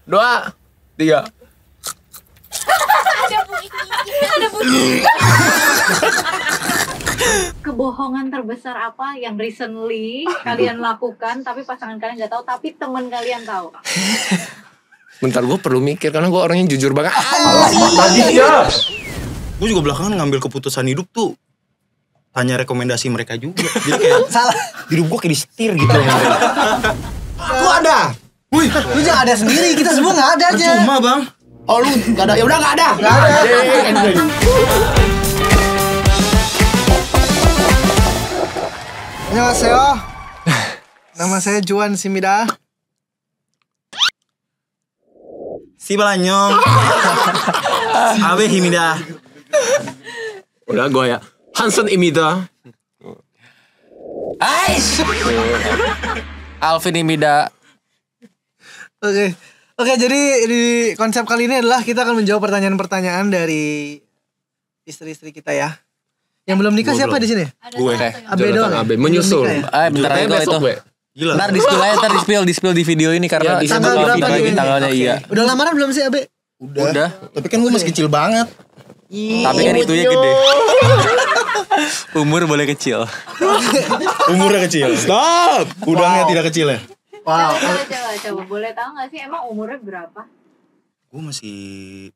2, 3. Ada bunyi. Kebohongan terbesar apa yang recently kalian lakukan tapi pasangan kalian nggak tahu tapi teman kalian tahu? Bentar, gue perlu mikir karena gue orangnya jujur banget. Tadi ya. Gue juga belakangan ngambil keputusan hidup tuh tanya rekomendasi mereka juga. Jadi kayak Salah. hidup gue kayak di-setir gitu. Aku ada. Wih, lu jangan ada sendiri. Kita semua nggak ada aja. Percuma bang. Oh lu gak ada? Ya udah gak ada. Nggak ada. Annyeonghaseyo. Nama saya Juan Simida. Si balanyong. Abe himida. Udah gue ya. Hansen Imida. Ais. Alvin Imida. Oke, jadi di konsep kali ini adalah kita akan menjawab pertanyaan-pertanyaan dari istri-istri kita ya. Yang belum nikah Gua siapa belum. di sini? Gue. Abe doang. Abe menyusul. Belum nikah ya? Bentar lagi Besok itu. gue. Gila. Ntar di spill di video ini karena Ya, disebut tanggal kalau berapa video nih? ini tanggalnya iya. Udah lamaran belum sih Abe? Udah. Tapi kan gue masih kecil banget. Tapi kan itunya gede. Umur boleh kecil. Umurnya kecil. Stop. Udangnya tidak kecil ya. Wow. Coba boleh tahu nggak sih emang umurnya berapa? Gue masih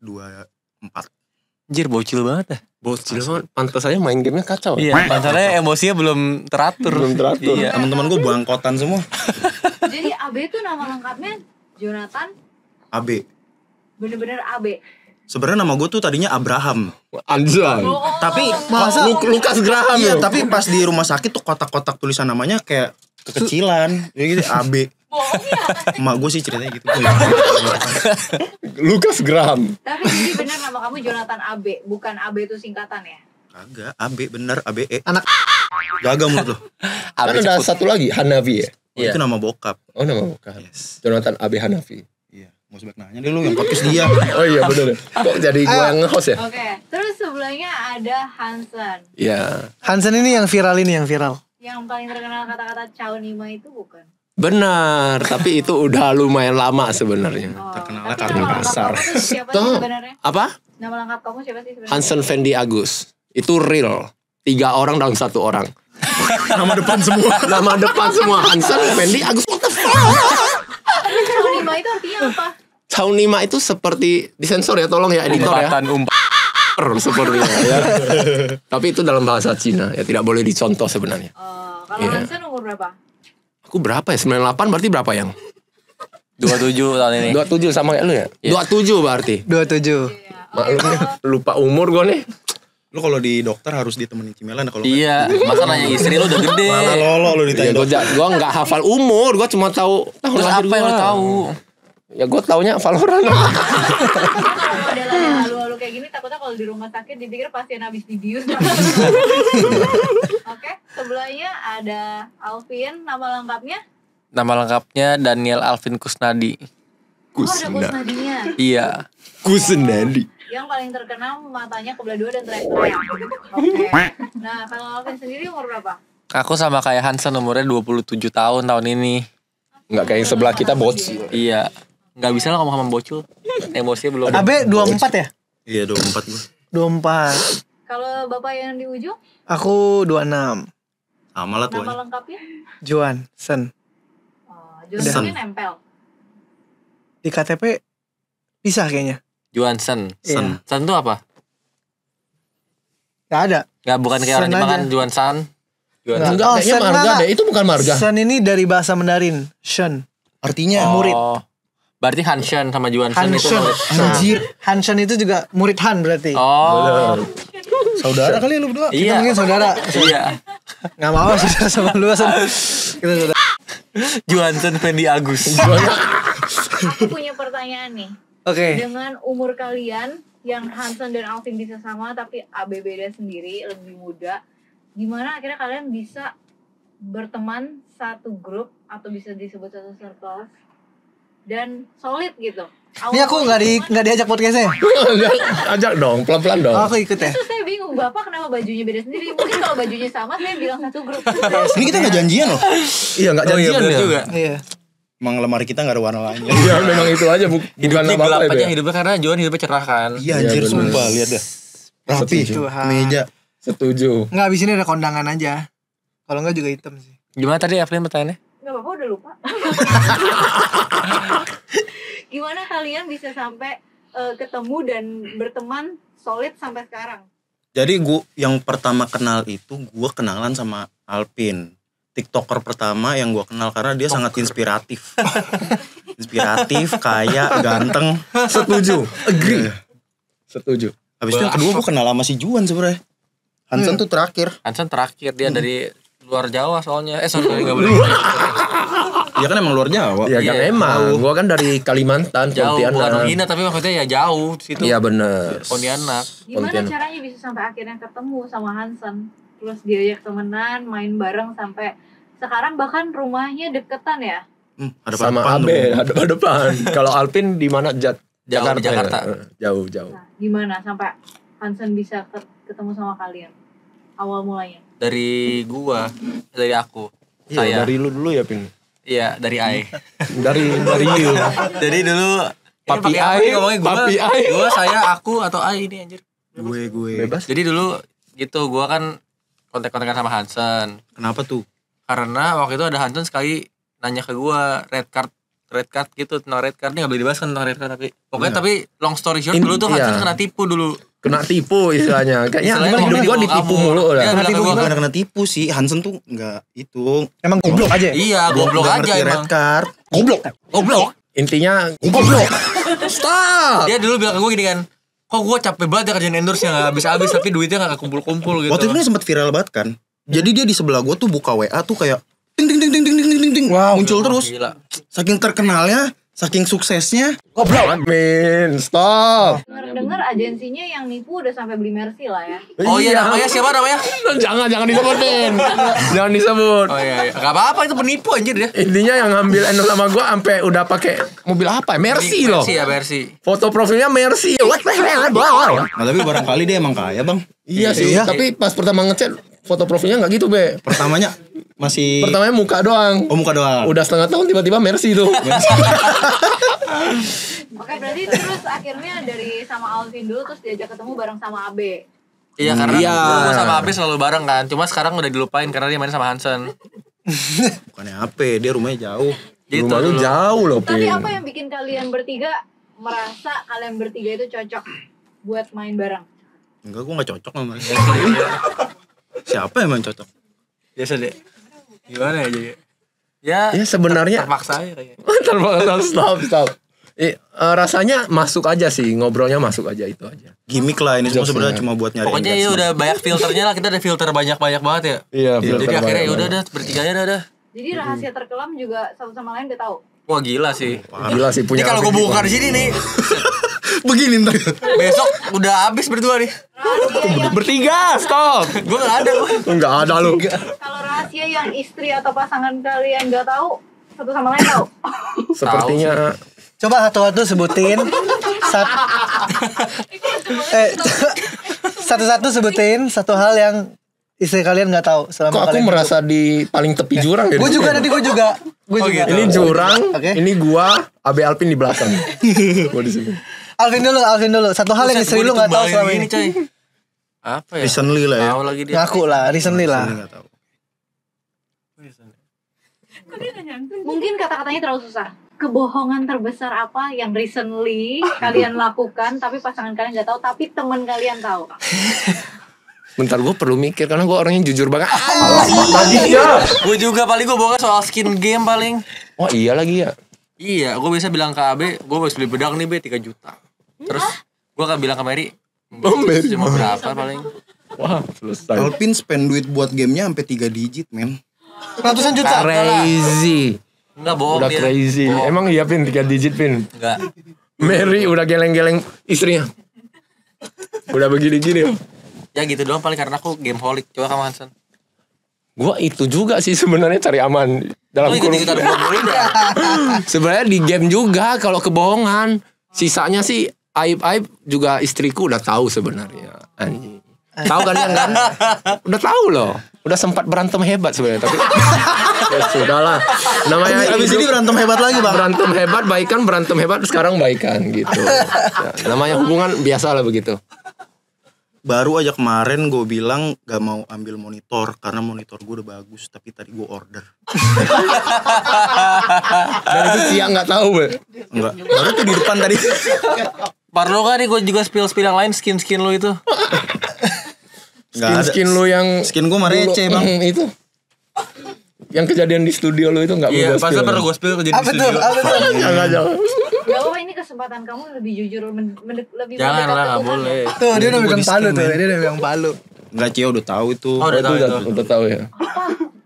24. Anjir bocil banget ya. Bocil banget. Pantas aja main gamenya kacau. Iya, masalahnya emosinya belum teratur. Belum teratur. Iya. Teman-teman gue bangkotan semua. Jadi AB itu nama lengkapnya Jonathan, Abe. bener-bener AB. Sebenarnya nama gue tuh tadinya Abraham. Anjay. Tapi Masa? Lukas Graham iya, ya? tapi pas di rumah sakit tuh kotak-kotak tulisan namanya kayak kekecilan. Ya gitu Abe. Bohong ya. Emak gue sih ceritanya gitu. Lukas Graham. Tapi jadi bener nama kamu Jonathan AB, bukan AB itu singkatan ya? Kagak, Abe bener, ABE. Anak. Gagal menurut lo. Kan ada satu lagi, Hanafi ya? Oh, itu nama bokap. Oh nama bukan. Yes. Jonathan Abe Hanafi. Iya, mau sebanyak nanya deh lu yang podcast dia. Oh iya bener. Kok jadi gue yang nge-host ya? Oke, terus sebelahnya ada Hansen. Iya. Hansen ini yang viral ini yang viral. Yang paling terkenal kata-kata Chow Nima itu bukan? Benar, tapi itu udah lumayan lama sebenarnya. Oh, Terkenalnya tapi karena nama lengkap kasar. kamu tuh siapa sih Tuh. sebenarnya? Apa? Nama lengkap kamu siapa sih sebenarnya? Hansen Fendi Agus. Itu real. 3 orang dalam 1 orang. Nama depan semua. Nama depan semua Hansen Fendi Agus. What the fuck? Tapi Chow Nima itu artinya apa? Chow Nima itu seperti disensor ya, tolong ya editor ya. Sepertinya ya. Tapi itu dalam bahasa Cina ya, tidak boleh dicontoh sebenarnya. Oh, kalau Iya. Hansen umur berapa? Aku berapa ya? 98 berarti berapa yang? 27 tahun ini. 27 sama kayak lu ya? Iya. 27 berarti. 27. Maklumnya lupa umur gue nih. Lu kalau di dokter harus ditemenin Cimelan kalau Iya, masa nanya istri lu udah gede. malah lolo lu Ya, ditanya dokter. gue nggak hafal umur, gue cuma tahu tahun Terus lahir apa yang gua. lu tahu? Ya gue taunya Valorant. Kalau modelan yang halu-halu kayak gini takutnya kalau di rumah sakit dipikir pasien habis dibius. Oke, sebelahnya ada Alvin, nama lengkapnya? Nama lengkapnya Daniel Alvin Kusnadi. Oh, ada Kusnadinya. Iya. Kusnadi. Yang paling terkenal matanya kebelah dua dan teriak-teriak. Oke. Nah, kalau Alvin sendiri umur berapa? Aku sama kayak Hansen umurnya 27 tahun ini. Nggak kayak yang sebelah kita bocil. Iya. Nggak bisa lah ngomong sama bocil. Emosinya belum. Abe 24 ya? Iya 24 gue. 24. Kalau bapak yang di ujung, Aku 26. Sama lah nama tuanya. lengkapnya? Juan Sen. Oh, Jonathan nempel. Di KTP pisah kayaknya. Johansen. Iya. Sen itu apa? Gak ada. Nggak, bukan kayak orang Sen Jepang kan aja. Johansen. Nggak. Enggak, Oh, kayaknya Sen marga enggak. deh. Itu bukan marga. Sen ini dari bahasa Mandarin. Shen. Artinya murid. Oh. Berarti Hanshen sama Johansen itu Hansen. murid. anjir. Hansen itu juga murid Han berarti. Oh. Saudara kali lu berdua. Kita Iya. mungkin saudara. Iya. Gak mau saudara sama lu. Kita saudara. Johansen Fendi Agus. Aku punya pertanyaan nih. Oke. Dengan umur kalian yang Hansen dan Alvin bisa sama tapi AB beda sendiri, lebih muda, gimana akhirnya kalian bisa berteman satu grup atau bisa disebut satu circle dan solid gitu? Ini aku nggak diajak podcastnya. Ajak dong, pelan-pelan dong. Oh, aku ikut ya. Itu saya bingung, Bapak kenapa bajunya beda sendiri? Mungkin kalau bajunya sama saya bilang satu grup. Ini kita gak janjian loh. Iya nggak Oh iya janjian bener ya. juga. Iya. Emang lemari kita gak ada warna lain. Ya memang itu aja bukan Hidupnya apa-apa gelap ya. aja hidupnya karena Johan hidupnya cerah kan. Iya anjir, bener. sumpah lihat dah. Rapi, Tuhan. meja. Setuju. Enggak, abis ini ada kondangan aja. Kalau enggak juga hitam sih. Gimana tadi Evelyn pertanyaannya? Gak apa-apa, udah lupa. Gimana kalian bisa sampai ketemu dan berteman solid sampai sekarang? Jadi gue yang pertama kenal itu gue kenalan sama Alpin. TikToker pertama yang gue kenal karena dia sangat inspiratif. Inspiratif, kaya, ganteng. Setuju. Agree. Setuju. Habis itu yang kedua gue kenal sama si Juan sebenarnya. Hansen tuh terakhir. Hansen terakhir dia dari luar Jawa soalnya. Sorry enggak boleh. Dia kan emang luar Jawa. Ya kan Iya, emang. Gua kan dari Kalimantan, Jauh bukan Pontianak. menghina tapi maksudnya ya jauh situ. Iya bener. Pontianak. Gimana Pontianak. caranya bisa sampai akhirnya ketemu sama Hansen? Terus diajak temenan, main bareng sampai sekarang bahkan rumahnya deketan ya? Ada Sama depan Abe, tuh. ada depan. Kalau Alpin di mana? Jauh di Jakarta. Ya? Jauh. Nah, gimana sampai Hansen bisa ketemu sama kalian? Awal mulanya? Dari gua, dari aku. Iya, Saya. dari lu dulu ya, Pin. Iya, dari Ai. Dari you. Jadi dulu Papi ini pakai apa Ai, nih ngomongnya Papi Ai. Gua, saya, aku atau Ai ini anjir. Gue. Bebas. Jadi dulu gitu gua kan kontak-kontakan sama Hansen. Kenapa tuh? Karena waktu itu ada Hansen sekali nanya ke gua red card gitu tentang red card. Ini gak boleh dibahas kan tentang red card tapi pokoknya tapi long story short dulu tuh Hansen Iya. kena tipu dulu. Kena tipu istilahnya. Kayaknya Istilahnya hidup dia gua mau ditipu kabur. mulu Iya, lah. bilang ke gua, Bukan kena tipu sih. Hansen tuh enggak itu. Emang goblok aja. Iya, goblok Nggak aja ngerti emang. red card. Goblok. Intinya goblok. Stop. Dia dulu bilang ke gua gini kan, kok gua capek banget ya kerjain endorse yang gak habis-habis tapi duitnya gak kumpul-kumpul gitu. Waktu itu kan sempat viral banget kan. Jadi dia di sebelah gue tuh buka WA tuh kayak ting ting ting ting ting ting ting ting. Wow. Muncul terus. Gila. Saking terkenalnya, saking suksesnya. Goblok. Min, stop. Dengar agensinya yang nipu udah sampai beli Mercy lah ya. Oh iya namanya siapa namanya? Jangan disebut, Min. Jangan disebut. Oh iya, iya. Gak apa-apa itu penipu anjir dia. Intinya yang ngambil endorse sama gua sampai udah pakai mobil apa? Mercy loh. Mercy ya, Mercy. Foto profilnya Mercy. Nah tapi barangkali dia emang kaya bang. Iya sih, tapi pas pertama ngechat foto profilnya nggak gitu, Be. Pertamanya masih. Pertamanya muka doang. Oh muka doang. Udah setengah tahun tiba-tiba Mercy tuh. Oke, berarti terus akhirnya dari sama Alvin dulu terus diajak ketemu bareng sama Abe. Iya karena Iya. gua sama Abis selalu bareng kan. Cuma sekarang udah dilupain karena dia main sama Hansen. Bukannya apa? Dia rumahnya jauh. Gitu Rumah lu dulu. jauh loh, Tapi Pin. apa yang bikin kalian bertiga merasa kalian bertiga itu cocok buat main bareng? Enggak, gue gak cocok sama dia. Siapa emang cocok? Biasa deh. Gimana ya jadi? Ya, Ya sebenarnya terpaksa aja kayaknya. stop. Rasanya masuk aja sih, ngobrolnya masuk aja itu aja. Gimik lah ini semua Jokesnya. sebenarnya cuma buat nyari Pokoknya ya engagement. udah banyak filternya lah, kita ada filter banyak-banyak banget ya. Iya, Jadi akhirnya ya udah dah bertiga aja dah. Jadi rahasia terkelam juga satu sama lain udah tahu. Wah gila sih. Gila sih Ini punya. kalau gue buka di sini nih, Begini ntar. besok udah habis berdua nih. Bertiga, stop. Gue gak ada gue. Enggak ada lu. Kalau rahasia yang istri atau pasangan kalian nggak tahu, satu sama lain tahu. Sepertinya Coba satu-satu sebutin satu-satu sebutin satu hal yang istri kalian nggak tahu selama kok aku kalian merasa di paling tepi jurang ya. gue juga di sini? gue juga gitu. Ini jurang, Oke. ini gua, Abe Alpin di belakang. Gua di sini. Alvin dulu satu hal yang Buset, istri gua lu nggak tahu ditumbalin selama gini, ini coy. Apa ya? Recently lah ya. Tahu lagi dia. ngaku lah recently lah Recently nggak tahu. Mungkin kata-katanya terlalu susah. Kebohongan terbesar apa yang recently kalian lakukan tapi pasangan kalian nggak tahu tapi teman kalian tahu? Bentar gua perlu mikir karena gua orangnya jujur banget. Gue juga paling gue bawa soal skin game paling. Oh iya lagi ya. Iya, gue biasa bilang ke Abe, gue harus beli bedak nih Be 3 juta. Terus gue akan bilang ke Mary, Mary. cuma berapa paling? Wah, selesai. Alpin spend duit buat gamenya sampai 3 digit men. ratusan juta Crazy. Enggak bohong Udah dia. crazy. Bohong. Emang iya Pin 3 digit Pin. Enggak. Mary udah geleng-geleng istrinya. Udah begini-gini. Ya gitu doang paling karena aku gameholic. Coba kamu Hansen. Gua itu juga sih sebenarnya cari aman dalam Lu kurung. ikut-ikutan ngomongin dah. Sebenarnya di game juga kalau kebohongan. Sisanya sih aib-aib juga istriku udah tahu sebenarnya. Anjing. Tahu kalian kan? Udah tahu loh. udah sempat berantem hebat sebenarnya tapi ya sudahlah. Namanya Abis ini berantem hebat lagi bang. berantem hebat, baikan, berantem hebat, sekarang baikan gitu. Ya, namanya hubungan biasa lah begitu. Baru aja kemarin gue bilang gak mau ambil monitor karena monitor gue udah bagus, tapi tadi gue order. Dan itu Cia nggak tahu, Be. Enggak, baru tuh di depan tadi. Parlo kan nih gue juga spill yang lain skin lu itu. Skin lu yang skin gue mah receh bang. Itu yang kejadian di studio lu itu nggak Iya, mau pas pernah gue spill kejadian di studio. jangan. Gak apa ini kesempatan kamu lebih jujur lebih Jangan mendekat lah, ke nggak Tuhan. boleh. Tuh dia udah Gua bilang di-scan, palu tuh, men. dia udah bilang palu. Enggak Cio udah tahu itu. Oh, udah tahu itu. Udah tahu ya.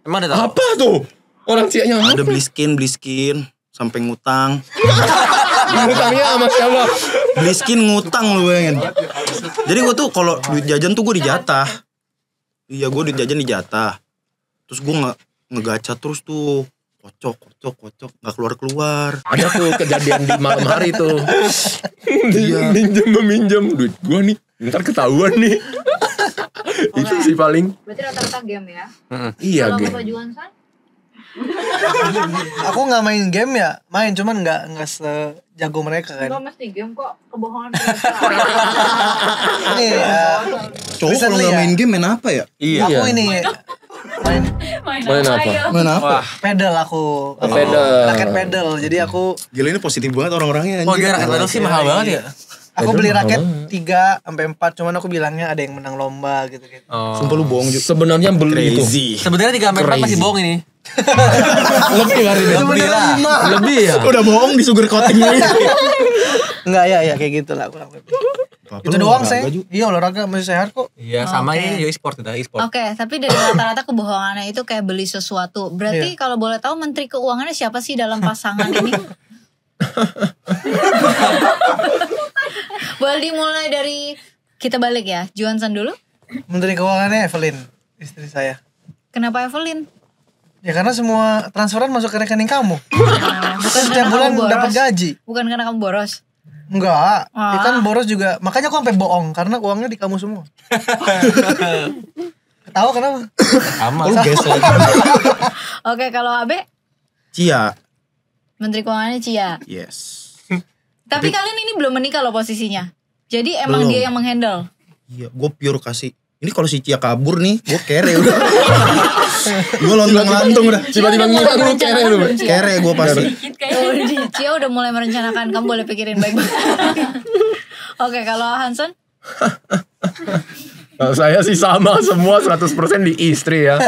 Emang udah tahu? Apa tuh? Orang Cia-nya Ada beli skin sampai ngutang. ngutangnya sama siapa? Beli skin ngutang lu bayangin. Jadi gue tuh kalau duit jajan tuh gue dijatah. Iya gue duit jajan dijatah. Terus gue ngegaca terus tuh. Kocok nggak keluar. Ada tuh kejadian di malam hari tuh. Iya. Meminjam duit gua nih. Ntar ketahuan nih. Itu sih paling. Berarti rata-rata game ya. Iya, Kalau Ge. Bapak Juansan? Aku nggak main game ya, main cuman nggak sejago mereka Enggak kan. mesti game kok, kebohongan. Ini Cowok kalau recently nggak ya, main game main apa ya? Iya. aku ini main Main apa? Main apa? Wah. pedal aku. Pedal. Raket pedal. Jadi aku Gila ini positif banget orang-orangnya. Oh anjing. gila raket pedal sih mahal banget ya. beli Pedal raket mahal. 3 sampai 4, cuman aku bilangnya ada yang menang lomba gitu-gitu. Oh. Sumpah lu bohong juga. Sebenarnya beli itu. Crazy. Sebenarnya 3 sampai 4 masih Crazy. bohong ini. Lebih hari ini. Lebih lah. Lebih ya. Udah bohong di sugar coating lagi. Enggak ya kayak gitulah kurang lebih. Itu doang saya. Iya olahraga masih sehat kok. Iya sama Oke. ini e-sport udah e-sport. Oke, tapi dari rata-rata kebohongannya itu kayak beli sesuatu. Berarti Iya. kalau boleh tahu Menteri Keuangannya siapa sih dalam pasangan ini? Boleh dimulai dari kita balik ya, Juansan dulu. Menteri Keuangannya Evelyn, istri saya. Kenapa Evelyn? Ya karena semua transferan masuk ke rekening kamu. Bukan Setiap karena bulan kamu boros. dapat gaji. Bukan karena kamu boros. Enggak, Ah. ya kan boros juga. Makanya aku sampai bohong karena uangnya di kamu semua. Tahu kenapa? Sama. Lu guys lagi. Oke, kalau Abe, Cia. Menteri Keuangannya Cia. Yes. Tapi kalian ini belum menikah loh posisinya. Jadi emang Belum. dia yang menghandle. Iya, gue pure kasih. Ini kalau si Cia kabur nih, gue kere udah. Gue lontong-lantung udah. Tiba-tiba Dia udah ngilang mulai lu kere merencanakan lu. belum, Cia? Kere gue pasti. Oh, Cia udah mulai merencanakan. Kamu boleh pikirin baik-baik. Oke, kalau Hanson? Kalau saya sih sama semua 100% di istri ya.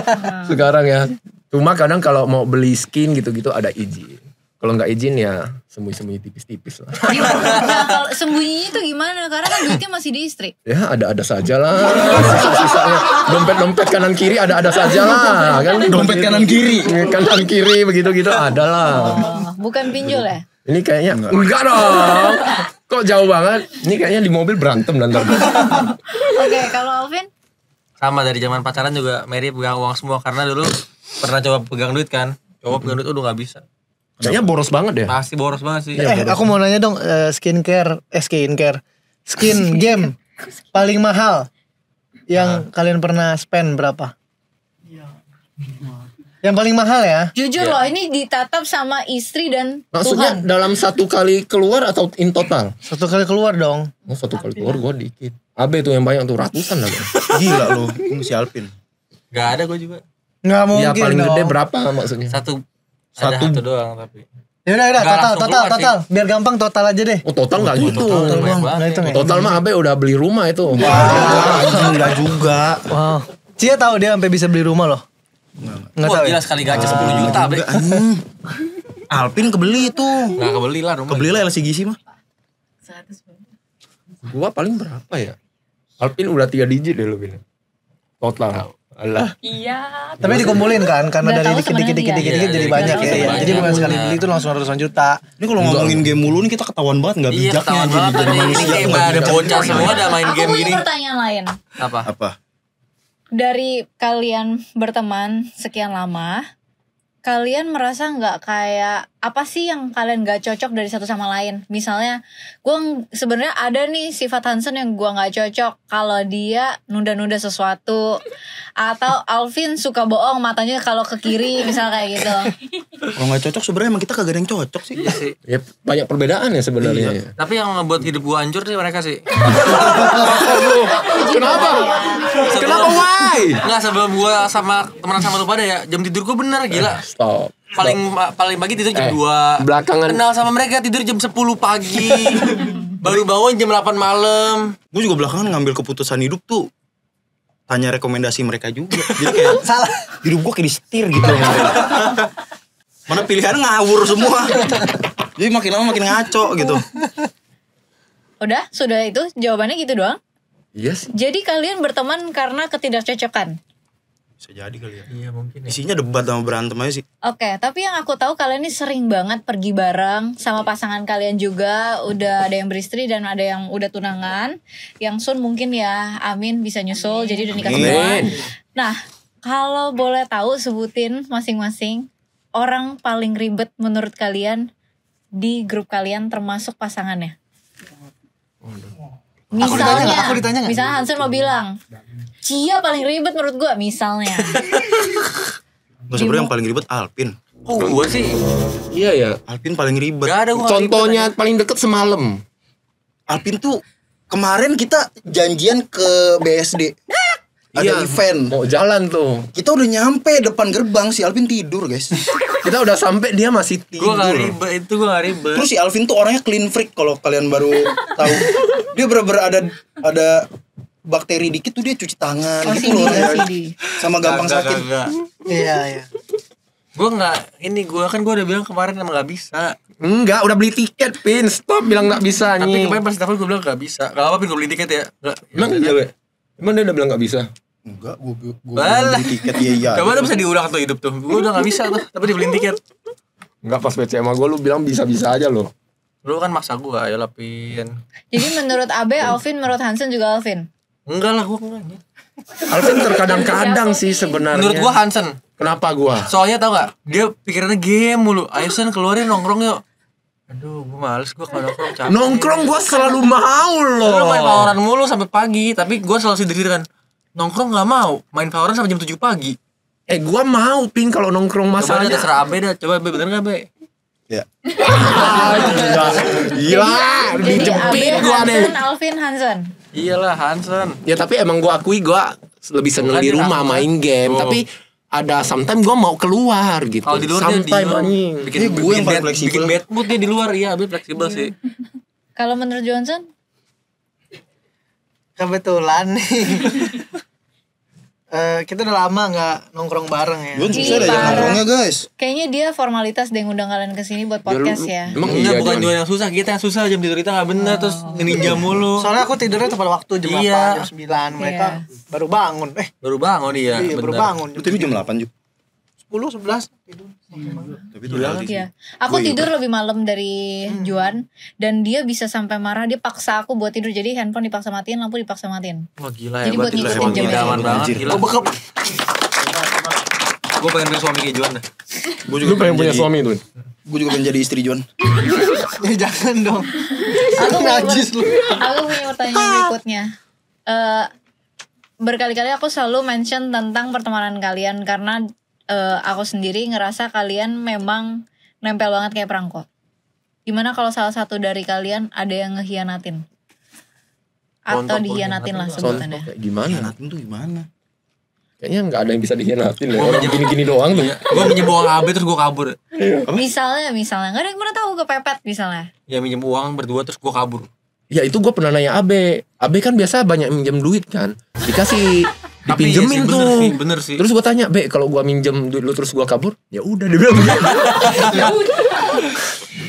Sekarang ya. Cuma kadang kalau mau beli skin gitu-gitu ada izin. Kalau nggak izin ya sembunyi-sembunyi tipis-tipis lah. Nah, kalau sembunyinya itu gimana? Karena kan duitnya masih di istri. Ya ada-ada saja lah. Sisa-sisanya dompet-dompet kanan kiri ada-ada saja lah. Kan Dompet kanan kiri. Kanan kiri begitu-gitu ada lah. Oh, bukan pinjol ya? Ini kayaknya enggak dong. Kok jauh banget? Ini kayaknya di mobil berantem dan Oke, kalau Alvin? Sama dari zaman pacaran juga Mary pegang uang semua karena dulu pernah coba pegang duit kan. Coba pegang duit udah nggak bisa. kayaknya boros banget ya. Pasti boros banget sih. Aku mau nanya dong, skin game paling mahal yang kalian pernah spend berapa? Yang paling mahal ya? Jujur loh, ini ditatap sama istri dan Maksudnya Tuhan. dalam satu kali keluar atau in total? Satu kali keluar dong. Oh, satu kali keluar gue dikit. Abe tuh yang banyak tuh ratusan lah. Gila lu, si Alpin. Gak ada gue juga. Nggak mungkin Ya paling dong. gede berapa maksudnya? Satu Satu. doang tapi. Ya udah Nggak langsung keluar total. Biar gampang total aja deh. Oh total nggak gitu. Total banyak banget. Nggak hitung ya? Total mah Abe udah beli rumah itu. Enggak juga. Wow. Cia tahu dia sampai bisa beli rumah loh. Nggak Wah tahu gila ya? sekali gacha 10 juta be. Alpin kebeli itu. Gak kebeli lah rumah. Kebeli lah LCGC mah. Gua paling berapa ya? Alpin udah 3 digit deh lu bilang. Total. Alah. Iya. Tapi dikumpulin kan karena Nggak dari tahu dikit-dikit sebenarnya dia. jadi Iya, banyak dari ya. dikit Jadi banyak. bukan sekali beli itu langsung ratusan juta. Ini kalau ngomongin game mulu nih kita ketahuan banget nggak Iya bijaknya ketahuan anjing banget jadi nih. Ini manusia kayak tuh nggak ada bijak. bocah semua udah main Aku game punya gini. pertanyaan lain. Apa? Dari kalian berteman sekian lama, kalian merasa nggak kayak apa sih yang kalian nggak cocok dari satu sama lain? Misalnya, gue sebenarnya ada nih sifat Hansen yang gue nggak cocok. Kalau dia nunda-nunda sesuatu, atau Alvin suka bohong matanya kalau ke kiri, misal kayak gitu. Kalau nggak cocok sebenarnya emang kita kagak ada yang cocok sih. Iya sih. Ya banyak perbedaan ya sebenarnya. Iya. Tapi yang ngebuat hidup gua hancur sih mereka sih. Kenapa? Kenapa why? Enggak, sebelum gua temenan sama lu pada ya, jam tidur gua bener gila. Stop. Paling pagi tidur jam 2. Belakangan Kenal sama mereka tidur jam 10 pagi. Baru bangun jam 8 malam. Gue juga belakangan ngambil keputusan hidup tuh tanya rekomendasi mereka juga. Jadi kayak Salah. hidup gue kayak disetir gitu. Mana pilihannya ngawur semua. Jadi makin lama makin ngaco gitu. Udah, sudah itu jawabannya gitu doang. Iya sih. Jadi kalian berteman karena ketidakcocokan. Bisa jadi kali ya. Iya mungkin ya. Isinya debat sama berantem aja sih. Oke, tapi yang aku tahu kalian ini sering banget pergi bareng sama pasangan kalian juga. Udah ada yang beristri dan ada yang udah tunangan. Yang Sun mungkin ya, amin bisa nyusul jadi udah nikah semua. Amin. Nah, kalau boleh tahu sebutin masing-masing orang paling ribet menurut kalian di grup kalian termasuk pasangannya. Aku ditanya nggak? Misalnya Hansen mau bilang, Cia paling ribet menurut gue misalnya. Gak sebenernya yang paling ribet Alpin. Oh, gua sih Iya ya. Alpin paling ribet. gak ada gua. Contohnya paling deket semalam. Alpin tuh kemarin kita janjian ke BSD. Ada event. Mau jalan tuh. Kita udah nyampe depan gerbang, si Alvin tidur guys. Kita udah sampai dia masih tidur. Gua gak ribet, itu gua gak ribet. Terus si Alvin tuh orangnya clean freak kalau kalian baru tahu. Dia bener-bener ada bakteri dikit tuh dia cuci tangan gitu loh. Sama gampang sakit. Gak. Iya. Gua gak, gua udah bilang kemarin emang gak bisa. Enggak, udah beli tiket, Pin. Stop bilang gak bisa Tapi nih. kemarin pas telepon gua bilang gak bisa. Gak apa-apa Pin, gua beli tiket ya. Gak. Emang iya, Be? Emang dia udah bilang gak bisa? Enggak, gue Balah. beli tiket iya. Coba bisa diulang tuh hidup tuh. Gua udah gak bisa tuh, tapi dibeliin tiket. Enggak, pas PC sama gue lu bilang bisa-bisa aja loh. Lu kan maksa gua, ayo lah Pin. Jadi menurut Abe, Alvin, menurut Hansen juga Alvin. Enggak lah, gua enggak. Alvin terkadang-kadang sih sebenarnya. Menurut gua Hansen. Kenapa gua? Soalnya tau gak, dia pikirannya game mulu. Ayo Sen keluarin nongkrong yuk. Aduh, gua males gua kalau nongkrong capek. Nongkrong gua selalu mau loh. Lu main Valorant mulu sampai pagi, tapi gua selalu sendiri kan. Nongkrong gak mau, main Valorant sampai jam 7 pagi. Gua mau, Pin, kalau nongkrong Coba masalahnya. deh terserah Abe dah, coba Abe bener gak Be? Ya. Gila, Jadi dijepit Abe, gua deh. Hansen, Alvin, Hansen. Iyalah Hansen. Ya tapi emang gua akui gua lebih seneng Bukan di dia rumah takut. main game. Oh. Tapi ada sometimes gua mau keluar gitu. Kalau di luar dia Sometimes diem. anjing. Bikin, Ini gue yang paling fleksibel. Bikin bad mood dia di luar, iya Abe fleksibel sih. Kalau menurut Johnson, Kebetulan nih. Kita udah lama nggak nongkrong bareng ya. Gue susah Ih, deh parah. nongkrongnya guys. kayaknya dia formalitas deh ngundang kalian ke sini buat podcast ya. Emang Enggak, iya bukan Jon? Juan yang susah, kita yang susah jam tidur kita gak bener terus ninja mulu. Soalnya aku tidurnya tepat waktu jam Iya. 8, jam 9. Mereka baru bangun. Baru bangun dia, Iya, baru bener. bangun. Lu tadi jam 8 juga. 10, 11 tidur. Tapi itu reality sih. Iya. Aku Gue tidur lebih malam dari Juan dan dia bisa sampai marah, dia paksa aku buat tidur. Jadi handphone dipaksa matiin, lampu dipaksa matiin. Wah gila Jadi hebat, buat gila ngikutin hebat, jamnya. idaman banget, Anjir. gila. Gue pengen punya suami kayak Juan dah. Gue Lu pengen punya suami tuh. Gue juga pengen jadi istri John. Ya jangan dong. Aku punya, Najis lu. aku punya pertanyaan berikutnya. Berkali-kali aku selalu mention tentang pertemanan kalian karena aku sendiri ngerasa kalian memang nempel banget kayak perangko. Gimana kalau salah satu dari kalian ada yang ngehianatin? Atau Contoh dihianatin lah Contoh sebutannya. kayak gimana? Hianatin tuh gimana? Kayaknya nggak ada yang bisa dikhianatin ya. Orang gini-gini doang tuh. Gue minjem uang Abe terus gue kabur. Misalnya nggak ada yang pernah tahu kepepet misalnya. Ya minjem uang berdua terus gue kabur. Ya itu gue pernah nanya Abe. Abe kan biasa banyak minjem duit kan. Dikasih Tapi dipinjemin iya sih, tuh. bener sih. Terus gue tanya, Be, kalau gue minjem duit lu terus gue kabur, ya udah dia bilang gitu.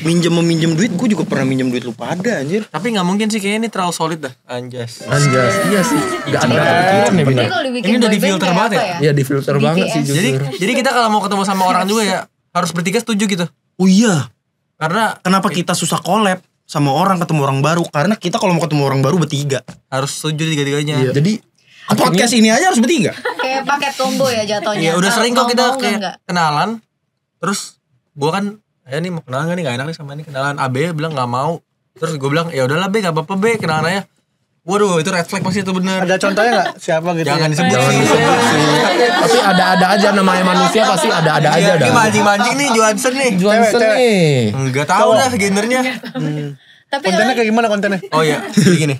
Meminjem duit, gue juga pernah minjem duit lu pada anjir. Tapi gak mungkin sih, kayaknya ini terlalu solid dah. Anjas. Anjas, iya sih. Gak ada kepikiran ya bener. Jadi kalau dibikin Ini udah boyband di-filter kayak banget apa ya? Iya di filter BTS. banget sih Jadi jujur. kita kalau mau ketemu sama orang juga ya harus bertiga setuju gitu. Oh iya, Karena kenapa kita susah collab sama orang ketemu orang baru? Karena kita kalau mau ketemu orang baru bertiga. harus setuju tiga-tiganya. Iya. Jadi podcast ini aja harus bertiga. Kayak paket combo ya jatuhnya. Iya udah Kalau sering kok kita mau-mau kayak enggak? kenalan, Terus gue kan nih mau kenalan gak nih, gak enak nih sama ini kenalan. AB bilang gak mau. Terus gue bilang ya udahlah B, gak apa-apa B, kenalan aja. Waduh, itu red flag pasti itu bener. Ada contohnya nggak siapa gitu? Jangan ya? disebut Jangan sih. disebut sih. Tapi ada aja namanya manusia pasti ada aja Ini dah. mancing-mancing nih Johansson nih. Johnson Cewek. nih. Enggak tahu dah gendernya. Tapi Kontennya kalian, kayak gimana kontennya? Oh iya, jadi gini.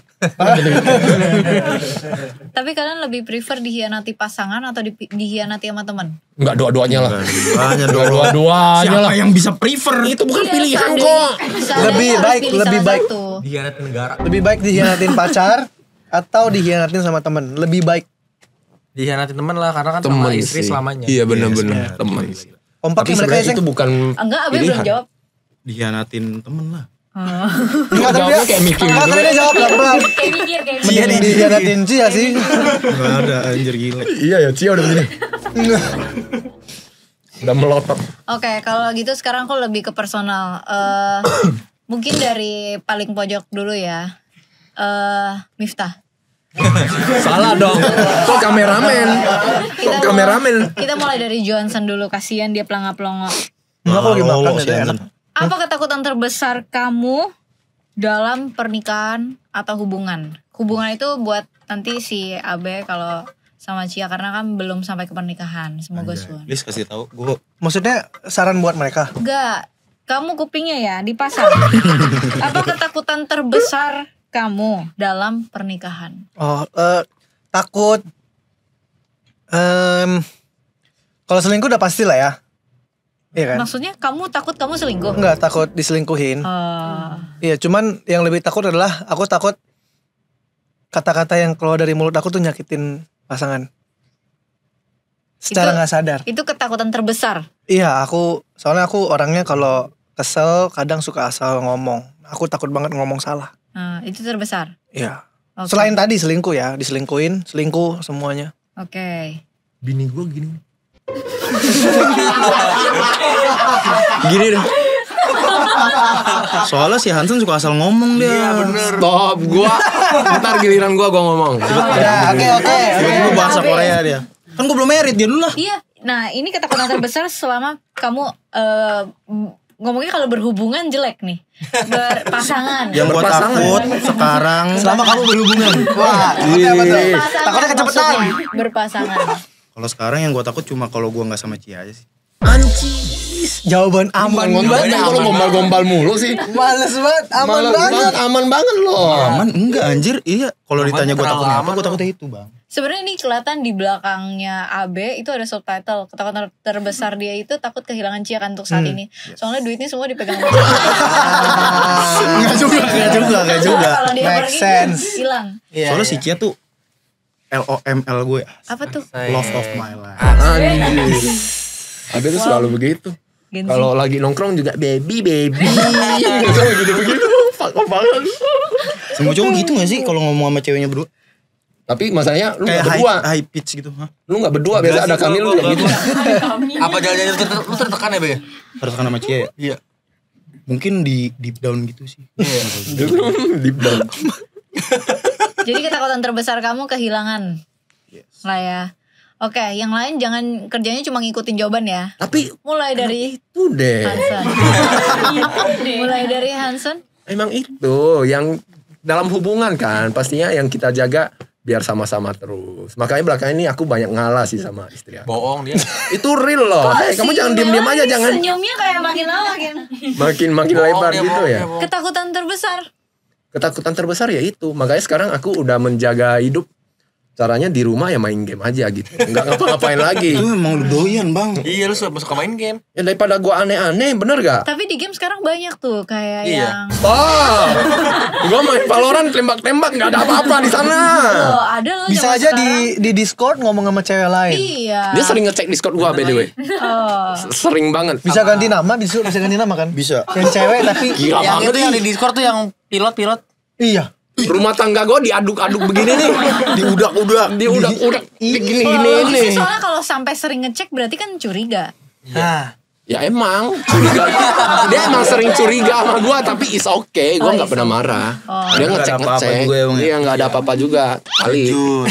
tapi kalian lebih prefer dikhianati pasangan atau dikhianati sama teman? Enggak dua-duanya lah. Banyak dong. Dua-duanya lah. Siapa yang bisa prefer? Itu bukan Iya, pilihan kan, kok. misalnya Lebih harus baik, pilih lebih salah baik. satu. Dikhianatin negara. Lebih baik dikhianatin pacar atau dikhianatin sama temen? Lebih baik. Dikhianatin teman lah, karena kan Temen sama istri sih. selamanya. Iya benar-benar teman. Kompak Tapi mereka sebenarnya ya, itu bukan Enggak, Abe belum pilihan. jawab. Dikhianatin temen lah. Enggak, tapi Jawabnya kayak mikir Enggak, gitu. tapi dia jawab pelan-pelan. Kayak mikir kayak Iya, mikir. Dikhianatin Cia sih. Enggak ada anjir gila. Iya ya, Cia udah begini. Udah melotot. Oke, kalau gitu sekarang aku lebih ke personal. Mungkin dari paling pojok dulu ya. Miftah. Salah dong. Kok kameramen? Kok kameramen? Kita mulai dari Johansson dulu, kasihan dia pelangap-pelongo. Enggak, aku lagi makan si ya, Hansen. enak. Apa ketakutan terbesar kamu dalam pernikahan atau hubungan? Hubungan itu buat nanti si Abe kalau sama Cia, karena kan belum sampai ke pernikahan. Semoga suan. Please kasih tahu gue. Maksudnya saran buat mereka. Enggak, kamu kupingnya ya dipasang. Apa ketakutan terbesar kamu dalam pernikahan? Oh, takut. Kalau selingkuh udah pasti lah ya. Iya kan? Maksudnya kamu takut kamu selingkuh? Enggak takut diselingkuhin. Iya, cuman yang lebih takut adalah aku takut kata-kata yang keluar dari mulut aku tuh nyakitin pasangan. Secara nggak sadar. Itu ketakutan terbesar. Iya, soalnya aku orangnya kalau kesel kadang suka asal ngomong. Aku takut banget ngomong salah. Itu terbesar. Iya. Oke. Selain tadi selingkuh ya, diselingkuhin, selingkuh semuanya. Oke. Bini gue gini. Gini deh. Soalnya si Hansen suka asal ngomong dia. Iya bener. Stop, gua ntar giliran gua ngomong. Ya, oke. Tiba-tiba bahasa Korea dia. Kan gue belum merit dia dulu lah. Iya. Nah, ini ketakutan terbesar selama kamu ngomongnya kalau berhubungan jelek nih. Berpasangan. Yang gue takut sekarang. Selama kamu berhubungan. Wah, takutnya apa tuh? Berpasangan Takutnya kecepatan. maksudnya. Berpasangan. Kalau sekarang yang gue takut cuma kalau gue nggak sama Cia aja sih. Jawaban aman banget. Kalau gombal-gombal mulu sih. Males banget, aman Malah banget. aman banget loh. Aman enggak anjir? Iya. Kalau Aman ditanya gue terlalu takutnya apa? aman Gue loh. takutnya itu bang. Sebenarnya ini kelihatan di belakangnya AB itu ada subtitle. Ketakutan terbesar dia itu takut kehilangan Cia kan untuk saat ini. Soalnya duitnya semua dipegang sama Cia. Enggak juga. Kalau dia Make pergi sense. hilang. Iya, Soalnya iya. si Cia tuh LOML gue. Apa tuh? Love of my life. Anjir. Abis itu selalu begitu. Gen Z. Kalau lagi nongkrong juga baby. Gitu-begitu. Fuck banget. Semua cowok gitu gak sih kalau ngomong sama ceweknya berdua? Tapi masanya lu Kayak gak berdua. high pitch gitu. Hah? Lu gak berdua, biasa ada kami lu juga gitu. Apa jangan-jangan lu tertekan ya, Be? Harus sama Cia ya? Iya. Mungkin di deep down gitu sih. Deep down. Jadi ketakutan terbesar kamu kehilangan. Lah ya. Oke, yang lain jangan kerjanya cuma ngikutin jawaban ya. Tapi Mulai dari itu deh. Hansen. Mulai dari Hansen. Emang itu yang dalam hubungan kan pastinya yang kita jaga biar sama-sama terus. Makanya belakangan ini aku banyak ngalah sih sama istri aku. Bohong dia. Itu real loh. Hey, kamu jangan diem-diem aja, jangan Senyumnya kayak makin lama makin. makin lebar Bohong dia, gitu bohong ya. dia, bohong. Ketakutan terbesar. Ketakutan terbesar ya itu. Makanya sekarang aku udah menjaga hidup. Caranya di rumah ya main game aja gitu. Enggak ngapa-ngapain lagi. Itu emang lu doyan bang. Iya, lu suka main game. Ya daripada gua aneh-aneh, bener gak? Tapi di game sekarang banyak tuh kayak Iya. yang Gua main Valorant tembak-tembak nggak ada apa-apa di sana. oh, ada loh Bisa zaman aja sekarang. di Discord ngomong sama cewek lain. Iya. Dia sering ngecek Discord gua by the way. Oh. Sering banget. Bisa ganti nama, bisa ganti nama kan? Bisa. Yang cewek tapi Gila Yang banget itu yang di Discord tuh yang pilot-pilot. iya. Rumah tangga gua diaduk-aduk begini nih. Diudak-udak. Diudak-udak. Gini-gini Bagus nih. sih, soalnya kalau sampai sering ngecek berarti kan curiga. Nah, Ya emang curiga. Dia emang sering curiga sama gua tapi is okay. Gua Oh, nggak is pernah marah. Nggak Dia ada apa-apa ngecek-ngecek. juga emang ya. Iya nggak ada apa-apa juga. Kali. Jujur.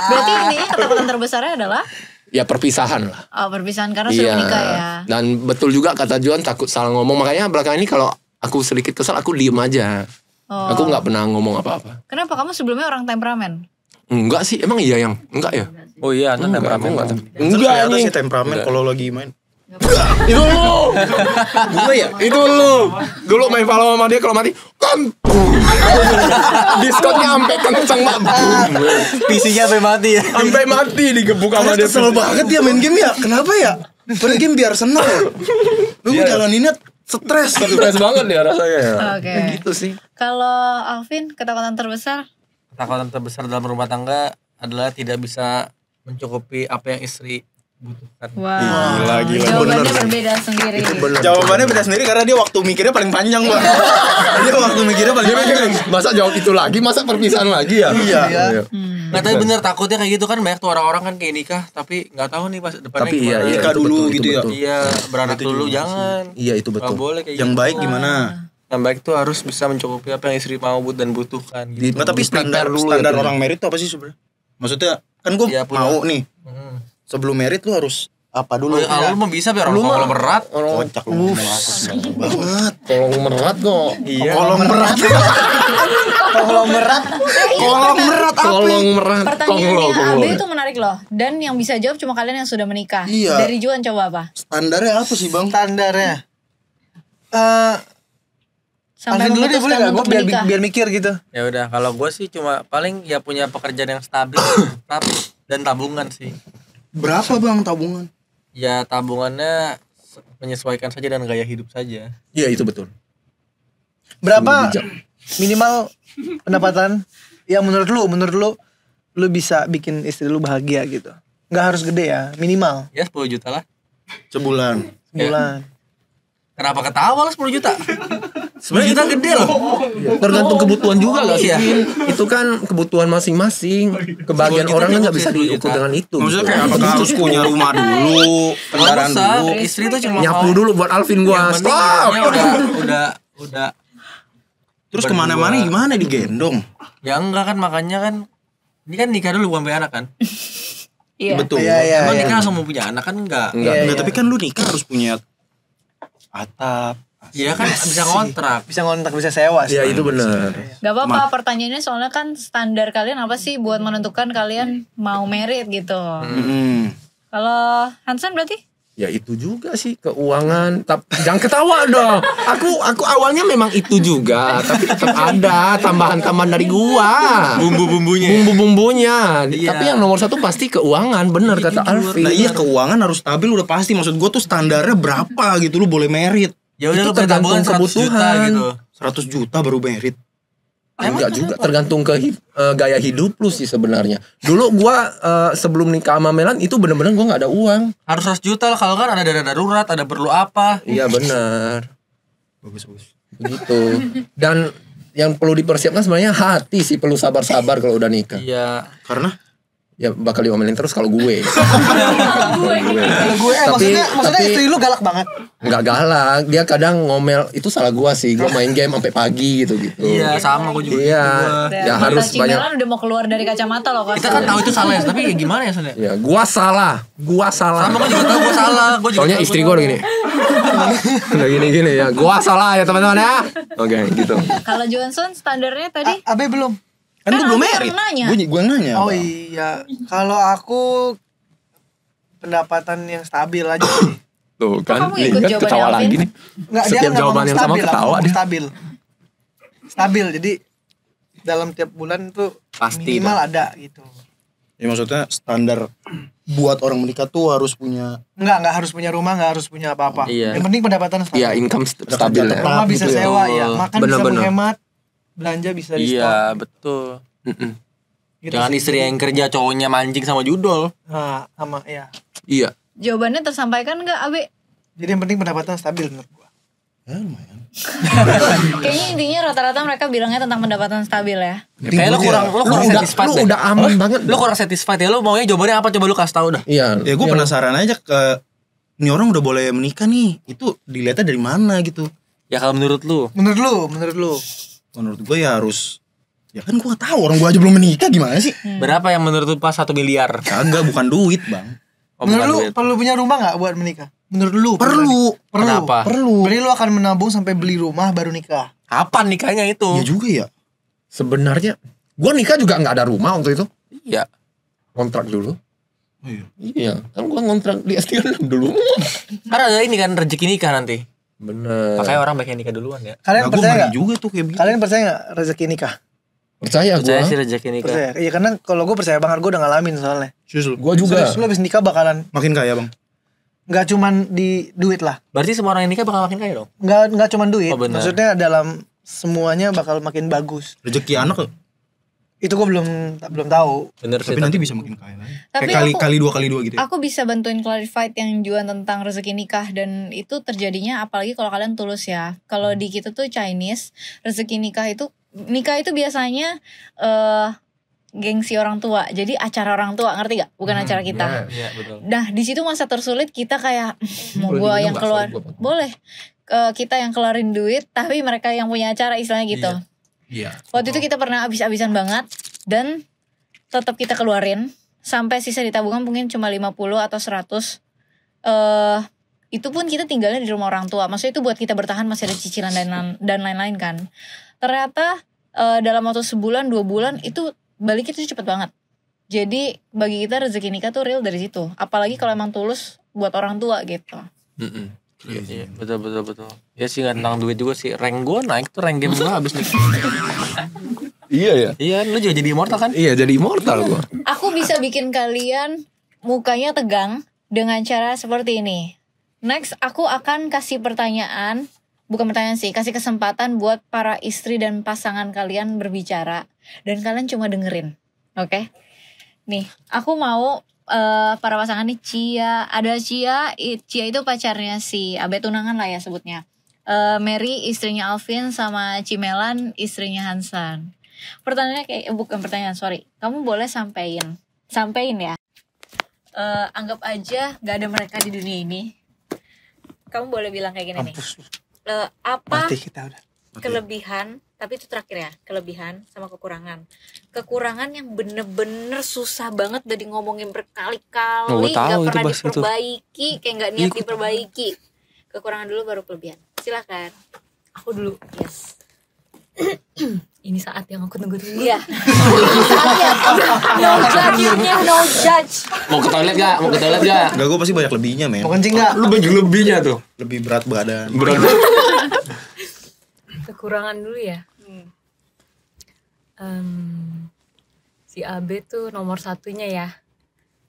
Berarti intinya ketakutan terbesarnya adalah Ya perpisahan lah. Oh, perpisahan karena sudah menikah ya. Dan betul juga kata Juan, takut salah ngomong. Makanya belakangan ini kalau aku sedikit kesal, aku diem aja. Oh. Aku nggak pernah ngomong apa-apa. Kenapa kamu sebelumnya orang temperamen? Enggak sih, emang iya yang enggak ya? Oh iya, Hansen Enggak, aku temperamen. enggak Ada anjing. sih temperamen kalau lagi main. Itu lu. Gue ya. Itu lu. Dulu main Valorant sama dia kalau mati kan. Diskonnya sampai kenceng banget. PC-nya sampai mati ya. Sampai mati digebuk sama Karena dia. kesel banget dia main game ya. Kenapa ya? Padahal game biar seneng. Lu jalaninnya stres. Stres banget dia rasanya ya. Oke. Ya gitu sih. Kalau Alvin, ketakutan terbesar? Ketakutan terbesar dalam rumah tangga adalah tidak bisa mencukupi apa yang istri butuhkan. Wow. Gila, Jawabannya bener. berbeda sendiri. Jawabannya beda sendiri karena dia waktu mikirnya paling panjang, Bang. Dia waktu mikirnya paling Dia panjang. mikir, masa jawab itu lagi, masa perpisahan lagi ya? Iya. Nggak, tapi bener takutnya kayak gitu kan, banyak tuh orang-orang kan kayak nikah tapi nggak tahu nih pas depannya Tapi iya, gimana. iya Nikah itu dulu betul, gitu itu ya. betul. Iya, beranak Itu dulu juga jangan. Iya itu Nggak betul. boleh kayak Yang gitu. baik gimana? Yang baik tuh harus bisa mencukupi apa yang istri mau dan butuhkan gitu. Nggak, tapi standar dulu standar ya, orang merit itu apa sih sebenarnya? Maksudnya kan gue Ya, punya- mau nih Hmm. sebelum merit lu harus apa dulu? Oh, ya, kalau lu mau bisa biar Lu orang mah- kalau berat. Kocak lu ngomong apa sih? Banget. Kolong merat kok. Iya. Kolong berat. Kolong berat. Kolong berat apa? Kolong merat. Pertanyaannya AB itu menarik loh. Dan yang bisa jawab cuma kalian yang sudah menikah. Iya. Dari Juan coba apa? Standarnya apa sih, Bang? Standarnya. Sampai Alvin dulu deh boleh memutuskan gak? Gue untuk menikah. biar mikir gitu. Ya udah, kalau gue sih cuma paling ya punya pekerjaan yang stabil, tetap dan tabungan sih. Berapa, Bang, tabungan? Ya tabungannya menyesuaikan saja dengan gaya hidup saja. Iya itu betul. Berapa Bijak. minimal pendapatan yang menurut lu bisa bikin istri lu bahagia gitu? Nggak harus gede ya, minimal Ya 10 juta lah. Sebulan. sebulan. Kenapa ketawa lah 10 juta? 10 juta gede loh. Tergantung kebutuhan juga gak sih? Iya. Vin? Itu kan kebutuhan masing-masing. Kebagian Kita orang kan cukup nggak bisa sih, 10 diukur juta. dengan itu. Maksudnya gitu. kayak apakah harus punya rumah dulu, Nggak kendaraan usah, dulu? istri tuh cuma Nyapu mau- dulu buat Alvin gua. Yang penting Stop. hidupnya udah Terus berdua. kemana-mana gimana digendong? Ya enggak kan, makanya kan ini kan nikah dulu bukan punya anak kan. Iya. Betul. Iya, Emang iya. nikah langsung mau punya anak kan enggak. Enggak. Iya, Enggak, iya. tapi kan lu nikah harus punya atap. Iya kan bisa ngontrak. Bisa ngontak, bisa sewa sih. Iya itu benar. Gak apa-apa pertanyaannya soalnya kan standar kalian apa sih buat menentukan kalian mau merit gitu. Kalau Hansen berarti? Ya itu juga sih keuangan. Jangan ketawa dong. Aku awalnya memang itu juga, tapi tetap ada tambahan-tambahan dari gua. Bumbu-bumbunya. Bumbu-bumbunya. Iya. Tapi yang nomor satu pasti keuangan, bener kata Alvin. Nah iya, keuangan harus stabil udah pasti. Maksud gue tuh standarnya berapa gitu lu boleh merit. Ya udah Itu lu punya tabungan tergantung 100 juta kebutuhan. gitu. 100 juta baru merit. Enggak juga, tergantung ke gaya hidup lu sih sebenarnya. Dulu gua sebelum nikah sama Melan itu bener-bener gua nggak ada uang. Harus 100 juta lah, kalau kan ada dana darurat, ada perlu apa. Iya benar. Bagus. Begitu. Dan yang perlu dipersiapkan sebenarnya hati sih, perlu sabar-sabar kalau udah nikah. Iya. Karena Ya bakal diomelin terus kalau gue. Kalau gue Tapi- maksudnya tapi- istri lu galak banget. Nggak galak, dia kadang ngomel. Itu salah gua sih. Gua main game sampai pagi gitu-gitu. Iya, sama gue juga. Iya. gitu Ya Mata harus banyak. Cimelan udah mau keluar dari kacamata loh. gua. Kita kan tahu itu salah ya, tapi ya gimana ya Son ya? Ya, gua salah. Sama gue juga tahu gue salah. Gua juga Soalnya tahu istri gua gua udah gini. Udah gini-gini ya. Gua salah ya teman-teman ya. Oke, gitu. Kalau Johnson standarnya tadi Abe belum. kan gue Kan belum aku yang merit. nanya. Gue nanya. Oh Bang. iya. Kalau aku pendapatan yang stabil aja sih. Tuh kan, kamu ikut lihat jawabannya ketawa Alvin? lagi nih. Enggak, dia Setiap nggak jawaban ngomong yang sama stabil, aku ketawa ngomong dia. stabil. Stabil. Jadi dalam tiap bulan tuh Pasti, minimal ada gitu. Ya maksudnya standar buat orang menikah tuh harus punya Enggak harus punya rumah, enggak harus punya apa-apa. Iya. Yang penting pendapatan stabil. Iya, income stabil ya. tetap. Rumah bisa gitu ya. sewa ya, makan bisa Bener-bener. menghemat, belanja bisa di Iya, stop. betul. Mm-mm. Gitu Jangan sih. istri yang kerja cowoknya mancing sama judol. Nah, sama ya. Iya. jawabannya tersampaikan nggak Abe? Jadi yang penting pendapatan stabil menurut gua. ya lumayan. Kayaknya intinya rata-rata mereka bilangnya tentang pendapatan stabil ya. Kayak lu kurang satisfied Lu deh. udah aman banget. Lu kurang satisfied ya, lu maunya jawabannya apa, coba lu kasih tahu dah. Iya. Ya gue penasaran aja ke ini orang udah boleh menikah nih. Itu dilihatnya dari mana gitu. Ya kalau menurut lu. Menurut lu. Menurut gue ya harus, ya kan gue gak tahu orang gue aja belum menikah gimana sih? Berapa yang menurut lu pas 1 miliar? Kagak, bukan duit bang. Menurut bukan lu duit. perlu punya rumah nggak buat menikah? Menurut lu Perlu. Kenapa? Perlu. Berarti lu akan menabung sampai beli rumah baru nikah. Kapan nikahnya itu? Iya juga ya. Sebenarnya gua nikah juga nggak ada rumah waktu itu. Iya. Kontrak dulu. Oh, iya. Iya, kan gua ngontrak di S36 dulu. Karena ada ini kan rezeki nikah nanti. Bener. Makanya orang banyak yang nikah duluan ya. Kalian Nah, gue percaya ngeri nggak? juga tuh kayak begitu. Kalian percaya nggak rezeki nikah? Percaya Percaya gua. sih rezeki nikah. Percaya. Iya karena kalau gue percaya banget, gue udah ngalamin soalnya. Serius lu? Gua juga. Serius, lu abis nikah bakalan Makin kaya bang. nggak cuman di duit lah, Berarti semua orang yang nikah bakal makin kaya dong. nggak cuman duit. Oh, benar. Maksudnya dalam semuanya bakal makin bagus. Rezeki anak Itu gue belum tahu. Bener sih. tapi nanti bisa makin kaya lagi. Tapi Kayak kali aku- kali dua gitu ya. Aku bisa bantuin clarified yang Juan tentang rezeki nikah, dan itu terjadinya apalagi kalau kalian tulus ya. Kalau di kita tuh Chinese, rezeki nikah itu biasanya gengsi orang tua. Jadi acara orang tua, ngerti gak? Bukan acara kita. Iya betul. Nah, di situ masa tersulit kita kayak mau Boleh gua diminum yang nggak? keluar. Sorry, gua potong. Boleh. Kita yang keluarin duit, tapi mereka yang punya acara, istilahnya gitu. Iya. Waktu itu kita pernah abis-abisan banget, dan tetap kita keluarin sampai sisa di tabungan mungkin cuma 50 atau 100. Itu pun kita tinggalnya di rumah orang tua. Maksudnya itu buat kita bertahan, masih ada cicilan dan lain-lain kan. Ternyata dalam waktu sebulan 2 bulan itu balik itu cepet banget. Jadi bagi kita rezeki nikah tuh real dari situ. Apalagi kalau emang tulus buat orang tua gitu. Iya, betul. Ya sih nggak tentang duit juga sih. Rank gue naik tuh, rank game gue habis nih. Iya ya. Iya, lu juga jadi immortal kan? Iya, jadi immortal gua. Aku bisa bikin kalian mukanya tegang dengan cara seperti ini. Next, aku akan kasih pertanyaan. Bukan pertanyaan sih, kasih kesempatan buat para istri dan pasangan kalian berbicara. Dan kalian cuma dengerin. Oke? Nih, aku mau para pasangan nih, Cia. Ada Cia itu pacarnya si Abe, tunangan lah ya sebutnya. Mary istrinya Alvin, sama Cimelan istrinya Hansan. Pertanyaannya kayak bukan pertanyaan, sorry. Kamu boleh sampein ya. Anggap aja gak ada mereka di dunia ini. Kamu boleh bilang kayak gini nih. Mampus lu. Apa Mati kita udah. kelebihan, tapi itu terakhir ya, kelebihan sama kekurangan yang bener-bener susah banget udah ngomongin berkali-kali, Oh, gua tahu gak itu pernah bahas itu. diperbaiki, kayak gak niat diperbaiki. Kekurangan dulu baru kelebihan. Silakan. Aku dulu. Yes. Ini saat yang aku tunggu dulu. Iya. Saatnya. No judge, no judge. Mau ke toilet gak? Enggak, gue pasti banyak lebihnya men. Mau kencing nggak? Lu banyak lebihnya tuh. Lebih berat badan. Kekurangan dulu ya. Si AB tuh nomor satunya ya,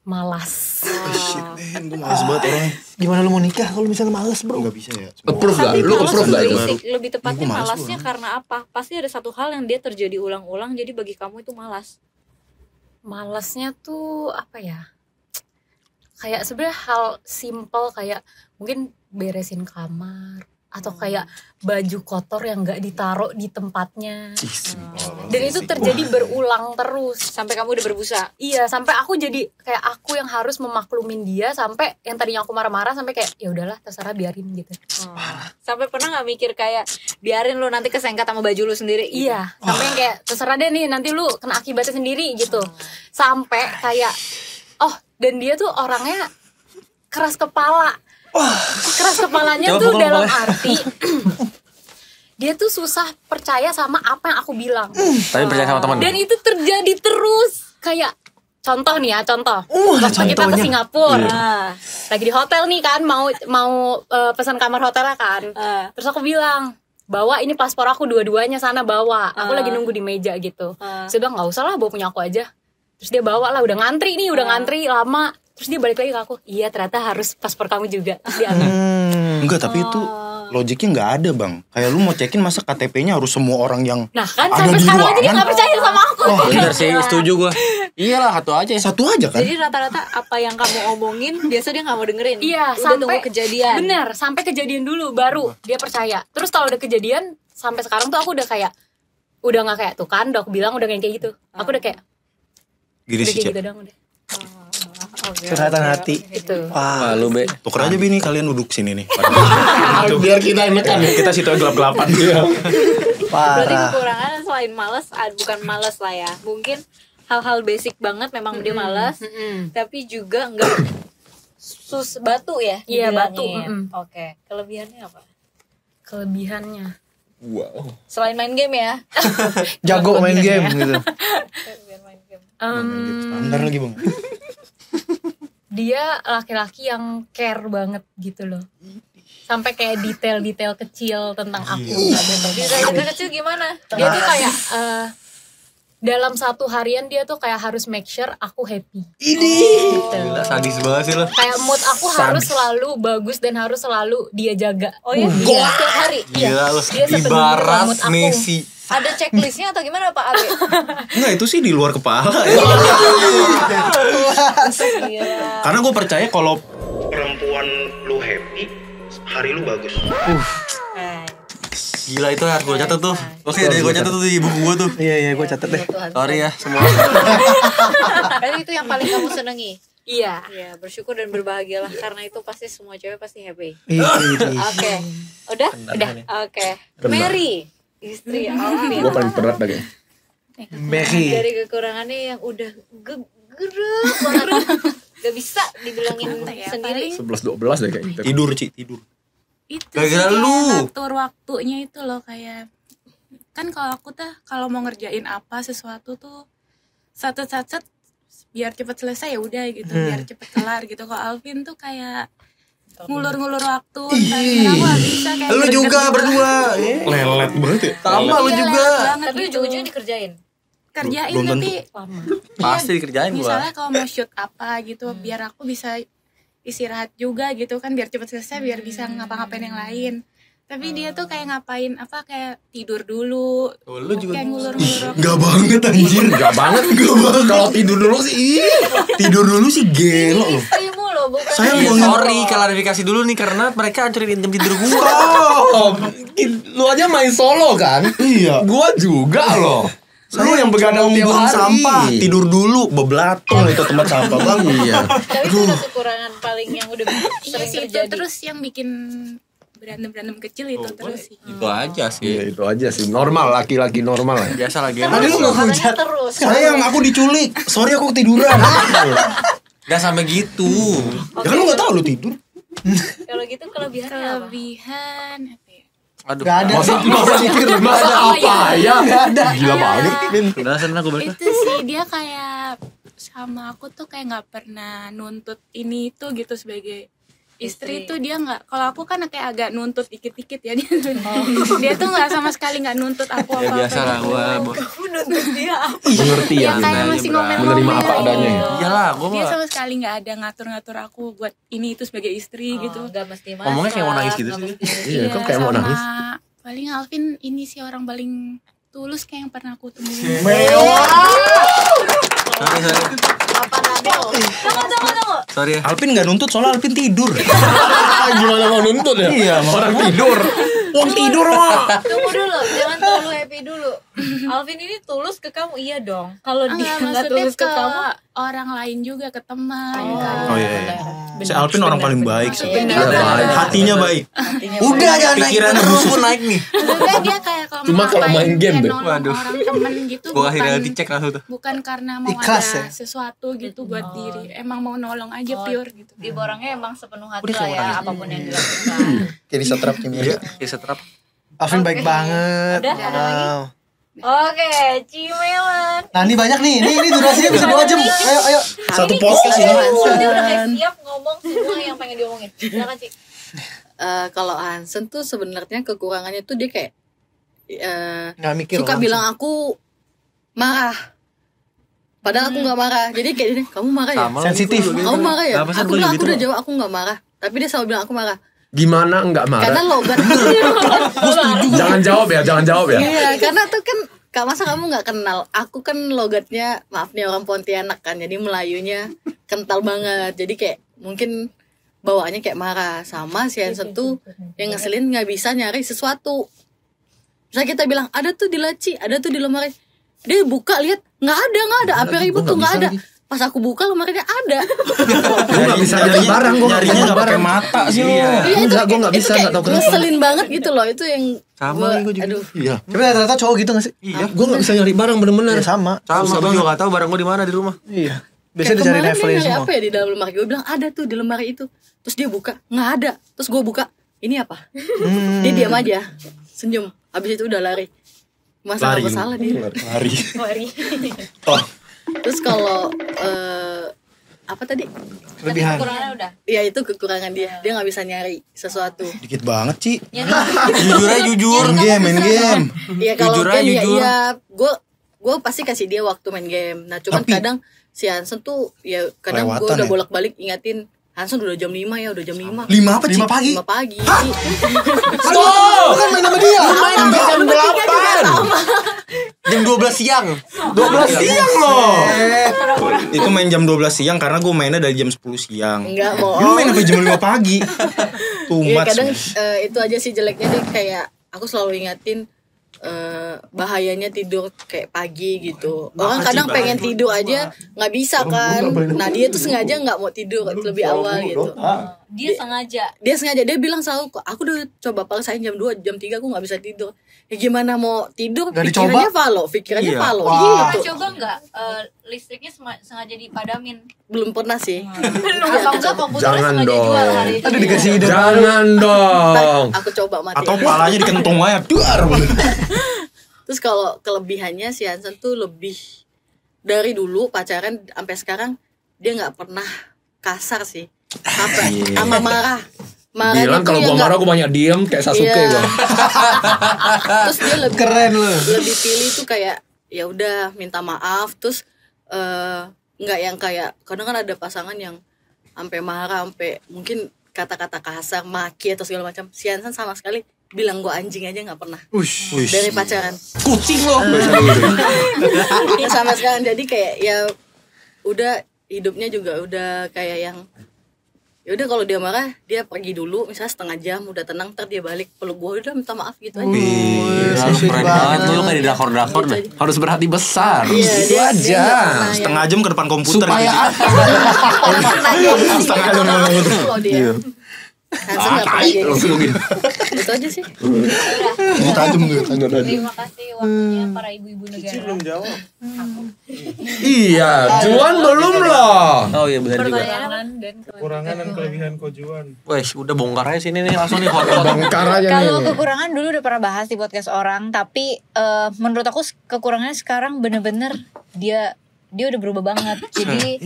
malas. Shit men, gue males banget orangnya. Gimana lu mau nikah kalau misalnya males bro? Enggak bisa ya. Approve gak? Tapi Lu malas approve gak itu? lebih tepatnya Gua malas malasnya karena apa? Pasti ada satu hal yang dia terjadi ulang-ulang, jadi bagi kamu itu malas. Malasnya tuh apa ya? Kayak sebenarnya hal simple kayak mungkin beresin kamar atau kayak baju kotor yang nggak ditaruh di tempatnya. Dan itu terjadi berulang terus. Sampai kamu udah berbusa. Iya, sampai aku jadi kayak aku yang harus memaklumin dia, sampai yang tadinya aku marah-marah sampai kayak ya udahlah terserah biarin gitu. Sampai pernah nggak mikir kayak biarin lu nanti kesengkat sama baju lu sendiri? Gitu? Iya, sampai yang kayak terserah deh nih nanti lu kena akibatnya sendiri gitu. Sampai kayak dan dia tuh orangnya keras kepala. Keras kepalanya Coba tuh pukul dalam boleh. arti dia tuh susah percaya sama apa yang aku bilang. Tapi percaya sama teman. Dan itu terjadi terus. Kayak contoh nih ya, contoh. Waktu kita ke contohnya. Singapura. Lagi di hotel nih kan, mau pesan kamar hotelnya kan. Terus aku bilang, bawa ini paspor aku dua-duanya sana bawa. Aku lagi nunggu di meja gitu. Terus dia bilang, "Enggak usah lah, bawa punya aku aja." Terus dia bawa lah, udah ngantri lama. Terus dia balik lagi ke aku, "Iya, ternyata harus paspor kamu juga." Terus dia angkat. Enggak, tapi itu logiknya nggak ada bang. Kayak lu mau cekin masa KTP-nya harus semua orang yang Nah kan ada sampai di sekarang aja dia ruangan. gak percaya sama aku. Bener sih, setuju gue. Iyalah, satu aja. satu aja kan? Jadi rata-rata apa yang kamu omongin biasa dia nggak mau dengerin. Iya, Udah sampai tunggu kejadian. Bener, sampai kejadian dulu baru dia percaya. Terus kalau udah kejadian sampai sekarang tuh aku udah kayak udah nggak kayak tuh kan, udah aku bilang udah kayak gitu. Aku udah kayak Gini udah sih kayak Cek. gitu dong udah. Curhatan hati. Itu. Wah, Lu be. Tuker aja Bini, kalian duduk sini nih. Biar kita menekan. Kita situ gelap-gelapan. Berarti parah. kekurangannya selain malas, bukan malas lah ya. Mungkin hal-hal basic banget memang dia malas, tapi juga batu ya? Iya, batu, dibilangin. Oke, kelebihannya apa? Kelebihannya Wow. Selain main game ya? Jago main game gitu. Biar main game. Standar lagi bang. dia laki-laki yang care banget gitu loh, sampai kayak detail-detail kecil tentang aku. Detail kecil gimana? Dia tuh kayak dalam satu harian dia tuh kayak harus make sure aku happy. Gila, sadis banget sih lo. Kayak mood aku harus selalu bagus dan harus selalu dia jaga. Oh ya? Setiap hari? Gila lo, Dia sepenuhnya ibarat mood aku. Messi. Ada checklistnya atau gimana Pak Abe? Enggak, itu sih di luar kepala ya. Gila. Karena gue percaya kalau perempuan lu happy, hari lu bagus. Gila, itu harus gue catat tuh. Oke deh, gue catat tuh di buku gue tuh. Iya gue catat deh. Sorry ya semua. Berarti itu yang paling kamu senengi? Iya. Ya, bersyukur dan berbahagialah karena itu pasti semua cewek pasti happy. Iya. Oke. Udah? Oke. Mary, istri Alvin. Gue paling berat lagi. Becky. Dari kekurangannya yang udah gerek banget. Gak bisa dibilangin sendiri. 11-12 deh kayak gitu. Tidur Ci, tidur. Itu Gara-gara sih kayak lu. ngatur waktunya itu loh, kayak kan kalau aku tuh kalau mau ngerjain apa sesuatu tuh satu biar cepet selesai ya udah gitu, biar cepet kelar gitu. Kalau Alvin tuh kayak ngulur-ngulur waktu, entah aku gak bisa kayak Lu juga bener-bener berdua. Lelet banget ya. Sama lu Iya, juga. lelet banget Tapi gitu. ujung-ujungnya dikerjain. Kerjain Belum tapi Lama. Pasti dikerjain gua. misalnya kalau mau shoot apa gitu biar aku bisa istirahat juga gitu kan, biar cepet selesai biar bisa ngapa-ngapain yang lain. Tapi dia tuh kayak ngapain apa, kayak tidur dulu, Oh, lu juga. kayak ngulur-ngulur. Enggak banget anjir. Enggak banget. Kalau tidur dulu sih. Tidur dulu sih gelo loh. Istrimu loh, bukan Saya Iya, mau sorry, klarifikasi dulu nih karena mereka hancurin jam tidur gua. Oh, lu aja main solo kan? Iya. Gua juga loh. Saya yang begadang buang sampah, tidur dulu, bebelatung itu tempat sampah bang. Iya. Tapi itu udah kekurangan paling yang udah Iya sering sih, itu terjadi. terus yang bikin berantem kecil itu terus sih. Itu aja Iya sih. itu aja sih. Normal, laki-laki normal lah. Biasa lagi. Tadi lu nggak Katanya terus. Sayang, aku diculik. Sorry aku ketiduran. Gak sampai gitu. Ya kan lu nggak tahu lu tidur. Kalau gitu kelebihannya apa? Kelebihan apa ya? Aduh. Gak ada Masa sih. masa apa ya? Gila Iya. banget. Udah seneng aku balik. Itu sih dia kayak sama aku tuh kayak nggak pernah nuntut ini itu gitu sebagai istri tuh dia nggak. Kalau aku kan kayak agak nuntut dikit-dikit ya dia. Dia tuh nggak sama sekali nggak nuntut aku Ya apa-apa. biasa lah gua. Pengertian. Ya kayak Nanya, masih Bra. ngomel-ngomel. Menerima apa adanya ya. Iyalah, gua Dia mah sama sekali nggak ada ngatur-ngatur aku buat ini itu sebagai istri gitu. Gak mesti masak. Ngomongnya kayak mau nangis gitu nggak sih. mesti- Iya, kok kayak mau sama nangis. Paling Alvin ini sih orang paling tulus kayak yang pernah aku temuin. Sorry. Apa tunggu. Sorry ya. Alvin nggak nuntut soalnya Alvin tidur. Gimana mau nuntut ya? Iya, Orang tidur. Wong tidur mah. Tunggu dulu, jangan terlalu happy dulu. Alvin ini tulus ke kamu, iya dong. Kalau dia Enggak, nggak maksudnya tulus ke ke kamu, orang lain juga, ke teman. Oh iya. Si Alvin orang paling baik sih. Iya, Iya, baik. Hatinya baik. Udah jangan naik Pikirannya terus busuk. pun naik nih. Maksudnya dia kayak kalau Cuma kalau main game deh. Waduh. orang temen gitu Gua kasih bukan, reality check langsung tuh. bukan karena mau Ikhlas ada ya? sesuatu gitu buat diri. Emang mau nolong aja pure gitu. ibu orangnya emang sepenuh hati Udah lah kayak ya, orang apapun yang dilakukan. Jadi setrap kimia. Iya, setrap. Alvin baik banget. Udah, ada lagi? Wow. Oke, Cimelan. Nah ini banyak nih. Ini durasinya bisa 2 jam. Ayo. Satu podcast ini. Dia udah kayak siap ngomong semua yang pengen diomongin. Silakan, Ci. Kalau Hansen tuh sebenarnya kekurangannya tuh dia kayak Nggak mikir suka langsung. bilang aku marah. Padahal aku nggak marah. Jadi kayak gini, kamu marah ya? Sama Sensitif. Kamu marah ya? Kenapa sih Aku gua bilang gitu, aku udah Bang? jawab aku nggak marah. Tapi dia selalu bilang aku marah. Gimana enggak Karena marah? logat. Jangan jawab ya, jangan jawab ya. Iya, karena tuh kan masa kamu nggak kenal? Aku kan logatnya, maaf nih orang Pontianak kan, jadi Melayunya kental banget. Jadi kayak mungkin bawaannya kayak marah. Sama si Hansen tuh yang ngeselin nggak bisa nyari sesuatu. Misalnya kita bilang ada tuh di laci, ada tuh di lemari. Dia buka lihat nggak ada. Apa ribut tuh nggak ada. Pas aku buka lemarinya ada. Gue nggak bisa nyari barang, gue nggak bisa Nyarinya nyari nggak pakai barang. mata sih lo. Iya, Enggak, gua nggak bisa, kayak nggak tahu kenapa. ngeselin banget gitu loh. Itu yang Sama nih gua juga. aduh. Iya. Tapi rata-rata cowok gitu gak sih? Iya. Gue nggak bisa nyari barang bener-bener. Ya sama. Sama, gue juga gak tahu barang gue di mana di rumah. Iya. Biasanya Kayak dicari kemarin levelnya dia nyari semua. apa ya di dalam lemari? Gue bilang ada tuh di lemari itu. Terus dia buka, nggak ada. Terus gue buka, ini apa? Dia diam aja, senyum. Habis itu udah lari. Masalah Lari. masalah dia. Lari. Mari. Oh, Terus kalau apa tadi? Kelebihan. Kekurangannya udah. Ya itu kekurangan dia. Dia nggak bisa nyari sesuatu. dikit banget sih. Ya, Jujur aja jujur. Main game. Iya kalau Jujur aja, game jujur. ya gue pasti kasih dia waktu main game. Nah cuman Tapi- kadang si Hansen tuh ya kadang gue Kelewatan udah ya? bolak-balik ingatin Hansen udah jam 5 ya, udah jam 5. 5 apa sih? 5 pagi. 5 pagi. Bukan main sama dia. Main sampai jam 8. Jam 12 siang. 12 siang loh. Itu main jam 12 siang karena gue mainnya dari jam 10 siang. Enggak Lu bohong. main sampai jam 5 pagi. Too Iya much. kadang man. itu aja sih jeleknya deh, kayak aku selalu ingatin bahayanya tidur kayak pagi gitu. Orang kadang pengen tidur aja nggak bisa kan. Nah dia tuh sengaja nggak mau tidur lebih awal gitu. dia sengaja. Dia sengaja, dia bilang selalu, aku udah coba paksain jam 2, jam 3 aku nggak bisa tidur. Ya gimana mau tidur? Nggak Pikirannya pikirannya Iya. falo Wah. gitu. Pernah coba nggak listriknya sengaja dipadamin? Belum pernah sih. Atau enggak komputernya Jangan sengaja dong. jual hari itu? Aduh dikasih ide. Jangan dong. Aku coba mati. Atau palanya dikentung aja. Duar. Terus kalau kelebihannya si Hansen tuh lebih dari dulu pacaran sampai sekarang dia nggak pernah kasar sih. Sampai sama marah. Marahnya Bilang tuh kalau ya gua nggak- marah gua banyak diem kayak Sasuke Iya. gua. Terus dia lebih Keren lu. lebih pilih tuh kayak ya udah minta maaf, terus nggak yang kayak kadang kan ada pasangan yang sampai marah, sampai mungkin kata-kata kasar, maki atau segala macam. Si Hansen sama sekali bilang gua anjing aja nggak pernah dari pacaran. Kucing lo. Sama sekarang jadi kayak ya udah hidupnya juga udah kayak yang ya udah kalau dia marah dia pergi dulu misalnya setengah jam udah tenang, ntar dia balik peluk gua udah minta maaf gitu aja. Gila, lu keren banget lu kayak di drakor-drakor dah. Harus berhati besar. Iya, Itu dia aja. nggak pernah yang- Setengah jam ke depan komputer Supaya gitu. setengah jam kalau dia Hansen nggak pernah kayak langsung gitu. gitu. Itu aja sih. Tajam tuh. Terima kasih waktunya para ibu-ibu negara. Iya, Juan belum loh. Oh iya benar juga. Pertanyaan dan Kekurangan dan kelebihan Kojuan. Wes, udah bongkar aja sini nih langsung nih hot-hot. Bongkar aja Kalau nih. kekurangan dulu udah pernah bahas di podcast orang, tapi menurut aku kekurangannya sekarang bener-bener dia udah berubah banget. Jadi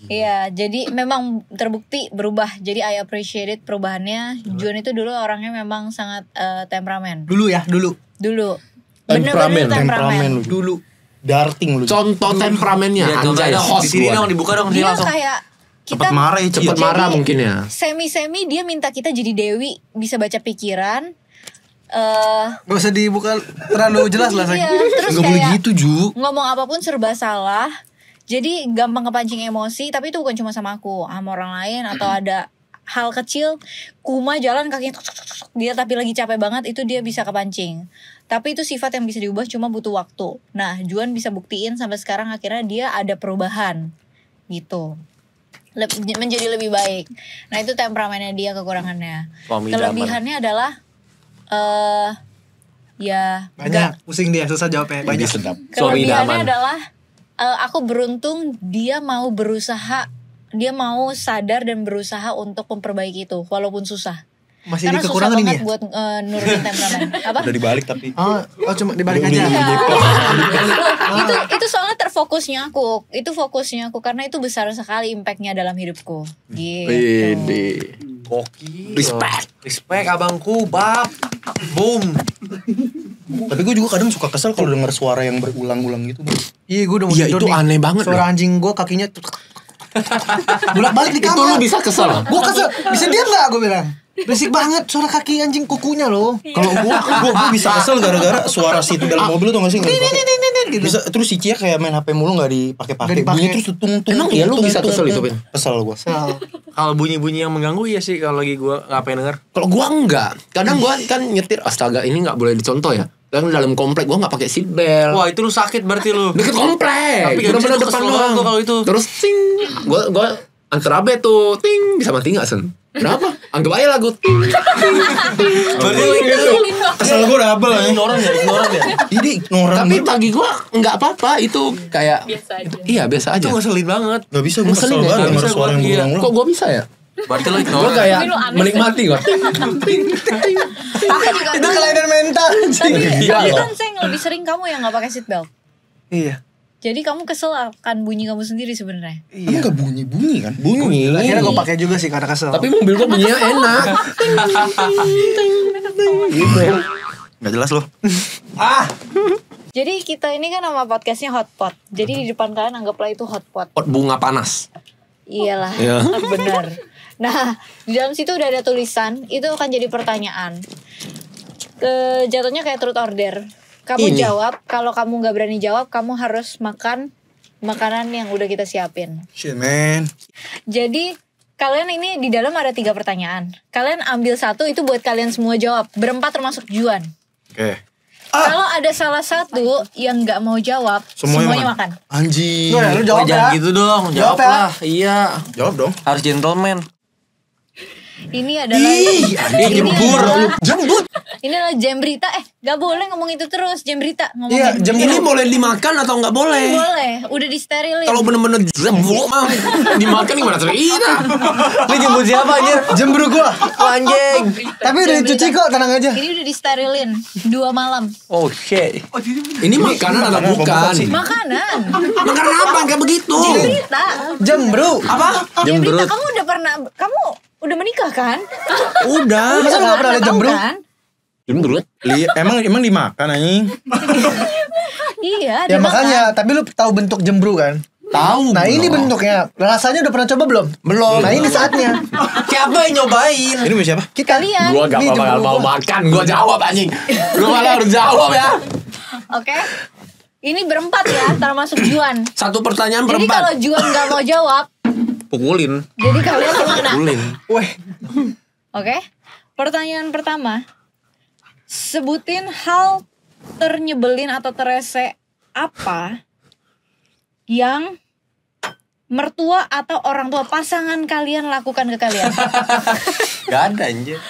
iya, jadi memang terbukti berubah. Jadi I appreciate it perubahannya. Juan itu dulu orangnya memang sangat temperamen. Dulu ya, dulu. Dulu. Temperamen, Temperamen lu. Dulu. Darting lu. Contoh temperamennya Iya, contoh anjay dong. Di host sini gua. dong dibuka dong sini Dia langsung. kayak Cepet kita marah ya, Ci. Cepet marah Jadi- mungkin ya. semi dia minta kita jadi Dewi, bisa baca pikiran. Gak usah dibuka terlalu jelas lah. Iya, Say. terus Gak boleh kayak gitu Ju. ngomong apapun serba salah. Jadi gampang kepancing emosi, tapi itu bukan cuma sama aku, sama orang lain atau ada hal kecil, Kuma jalan kakinya tuk, tuk, tuk, tuk, dia tapi lagi capek banget itu dia bisa kepancing. Tapi itu sifat yang bisa diubah, cuma butuh waktu. Nah, Juan bisa buktiin sampai sekarang akhirnya dia ada perubahan gitu. Menjadi lebih baik. Nah, itu temperamennya dia, kekurangannya. Suami Kelebihannya adalah ya Banyak. Pusing dia, susah jawabnya. Banyak. Sedap. Suami kelebihannya idaman. adalah aku beruntung dia mau berusaha, dia mau sadar dan berusaha untuk memperbaiki itu walaupun susah. Masih Karena di susah kekurangan banget ini ya? buat nurunin temperamen. Apa? Udah dibalik tapi. Oh cuma dibalik aja. Itu soalnya terfokusnya aku. Itu fokusnya aku karena itu besar sekali impactnya dalam hidupku. Gitu. Pede. Gokil. Respect abangku, bab. Boom. Tapi gue juga kadang suka kesel kalau denger suara yang berulang-ulang gitu. Iya gue udah mau Iya tidur itu nih. aneh banget Suara loh. anjing gue kakinya bolak balik di Itu kamar. lu bisa kesel. Gue kesel. Bisa diam gak gue bilang? Berisik banget suara kaki anjing kukunya loh. Kalau gue bisa kesel gara-gara suara situ dalam mobil tuh gak sih? Gitu. Bisa terus si Cia kayak main HP mulu gak dipakai-pakai. Nggak dipakai. Bunyi terus tung tung. Emang iya lu bisa kesel itu, Ben? Kesel gue. Kalau bunyi-bunyi yang mengganggu ya sih kalau lagi gua nggak pengen denger. Kalau gua enggak, kadang gua kan nyetir astaga ini enggak boleh dicontoh ya. Kadang dalam komplek gua enggak pakai seat belt. Wah, itu lu sakit berarti lu. Deket komplek. Tapi nggak bisa, Bener-bener gua depan kesel doang. banget gua kalau itu. Terus ting, gua antara B tuh ting bisa mati enggak sen? Kenapa? Anggap aja lagu. Berarti Kesel gue double ya. ignoran ya. Jadi ignoran. Tapi bagi gue nggak apa-apa itu kayak. Biasa aja. Iya biasa aja. Itu ngeselin banget. Gak bisa gue Ngeselin kesel ya? banget Nggak sama bisa suara yang gua, iya. berulang-ulang. Kok gue bisa ya? Berarti lo Gue ignoran. kayak Tapi lu aneh menikmati kok. Itu kelainan mental anjing. Iya Tapi loh. kan Seng, lebih sering kamu yang nggak pakai seatbelt. Iya. Jadi kamu kesel akan bunyi kamu sendiri sebenarnya. Emang gak bunyi-bunyi kan? Bunyi. Akhirnya gue pakai juga sih karena kesel. Tapi mobil gue bunyinya enak. Gitu. Gak jelas loh. Jadi kita ini kan nama podcastnya Hotpot. Jadi di depan kalian anggaplah itu hotpot. Pot bunga panas. Iyalah, Iya. benar. Nah, di dalam situ udah ada tulisan, itu akan jadi pertanyaan. Jatuhnya kayak truth order. Kamu Ini. jawab, kalau kamu nggak berani jawab, kamu harus makan makanan yang udah kita siapin. Shit man. Jadi kalian ini di dalam ada 3 pertanyaan. Kalian ambil satu itu buat kalian semua jawab. Berempat termasuk Juan. Oke. Kalau ada salah satu yang nggak mau jawab, semuanya makan. Anjing. Lu jawab Jangan ya. gitu dong. Jawab Jawab ya. lah. Iya. Jawab dong. Harus gentleman. Ini adalah jembur. Jembut. Ini adalah jam berita. Gak boleh ngomong itu terus. Jam berita ngomong Iya, jam Ini boleh dimakan atau nggak boleh? boleh. Udah disterilin. Kalau bener-bener jembut mah dimakan gimana cerita? Lu jemput siapa anjir? Jemburu gua. Anjing. Tapi udah dicuci kok, tenang aja. Ini udah disterilin 2 malam. Oh shit. Ini makanan atau bukan? Makanan. Makanan apa kayak begitu? Jam berita. Jembru. Apa? Jam berita. Kamu udah pernah? Kamu udah menikah kan? Udah. Masa lu gak pernah ada Tahu jembru? kan? Jembut. Emang dimakan anjing. Iya. Ya dimakan. makanya, tapi lu tahu bentuk jembru kan? Tahu. Nah ini belum? bentuknya. Rasanya udah pernah coba belum? Belum. Nah ini saatnya. Siapa yang nyobain? Ini punya siapa? Kita Kalian. Gua gak Nih, bakal jemburu mau gua. makan. Gua jawab anjing. Gua malah harus jawab ya. Oke. Ini berempat ya, termasuk Juan. Satu pertanyaan Jadi kalau berempat. Juan gak mau jawab, Pukulin. jadi kalian semua kena. Pukulin. Weh, Oke. Pertanyaan pertama. Sebutin hal ternyebelin atau terese apa yang mertua atau orang tua pasangan kalian lakukan ke kalian. Gak ada anjir.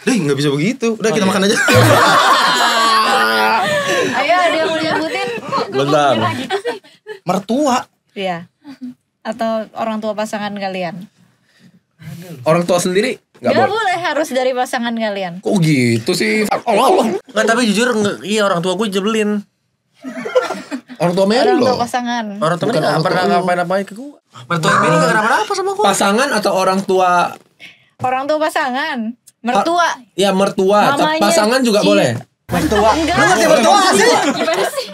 Deh gak bisa begitu. Udah kita makan aja. Ayo ada yang mau disebutin? Bentar. Mertua. Iya. Atau orang tua pasangan kalian. Orang tua sendiri Gak nggak boleh. boleh, harus dari pasangan kalian. Kok gitu sih? Allah. Nggak, tapi jujur iya orang tua gue jebelin. Orang tua Mary Orang tua loh. pasangan. Orang tua Bukan nggak orang pernah tua lu. ngapain-ngapain ke gue. Mertua ini nggak kenapa-napa sama gue. Pasangan atau orang tua? Orang tua pasangan. Mertua. Ya mertua. Mamanya Pasangan juga Ci- boleh. mertua. Enggak. Lu ngerti mertua gak sih? Gimana sih?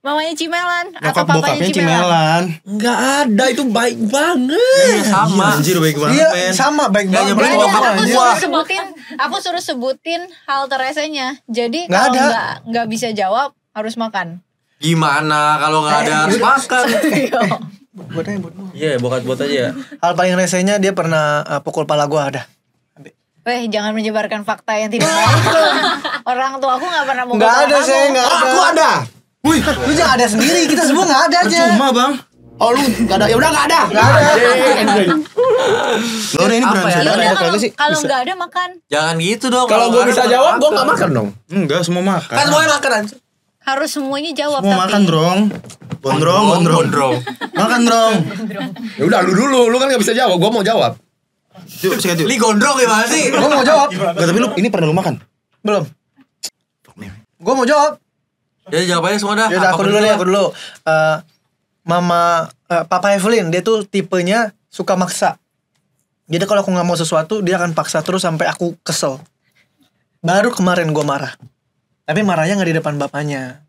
Mamanya Cimelan atau Nyokap papanya bokapnya Cimelan. Cimelan. Nggak ada, itu baik banget. Iya sama. Anjir baik banget Iya, men. sama baik Nggak banget. nyebelin Nggak bokap ada, aku gua. suruh sebutin, aku suruh sebutin hal teresenya. Jadi Nggak kalau ada. nggak bisa jawab harus makan. Gimana kalau nggak ada harus makan? Buat aja, buat gua. Iya, buat aja ya. Hal paling resenya dia pernah pukul pala gua ada. Weh, jangan menyebarkan fakta yang tidak betul. Orang tua aku nggak pernah mau Nggak ada kamu. saya nggak Oh, ada. aku ada. Wih, Lu jangan ada sendiri, kita semua nggak ada aja. cuma bang. Oh lu nggak ada. Ya udah nggak ada. Nggak ada. Lo ini Apa berani ya, sih. ada Udah, ya? kalau kalau nggak ada makan. Jangan gitu dong. Kalau gue nggak bisa ada, jawab, gue makan. nggak makan dong. Enggak, semua makan. Kan semuanya makan aja. Harus semuanya jawab Semua tapi. makan, Drong. Gondrong. Makan, Drong. Ya udah lu dulu. Lu kan nggak bisa jawab. Gue mau jawab. Yuk, sikat yuk. Li gondrong gimana sih? Gua mau jawab. Enggak, tapi lu ini pernah lu makan? Belum. Gua mau jawab. Jadi jawabannya semua dah. Ya udah, Apa aku dulu bener? nih, aku dulu. Papa Evelyn, dia tuh tipenya suka maksa. Jadi kalau aku nggak mau sesuatu, dia akan paksa terus sampai aku kesel. Baru kemarin gua marah. Tapi marahnya nggak di depan bapaknya.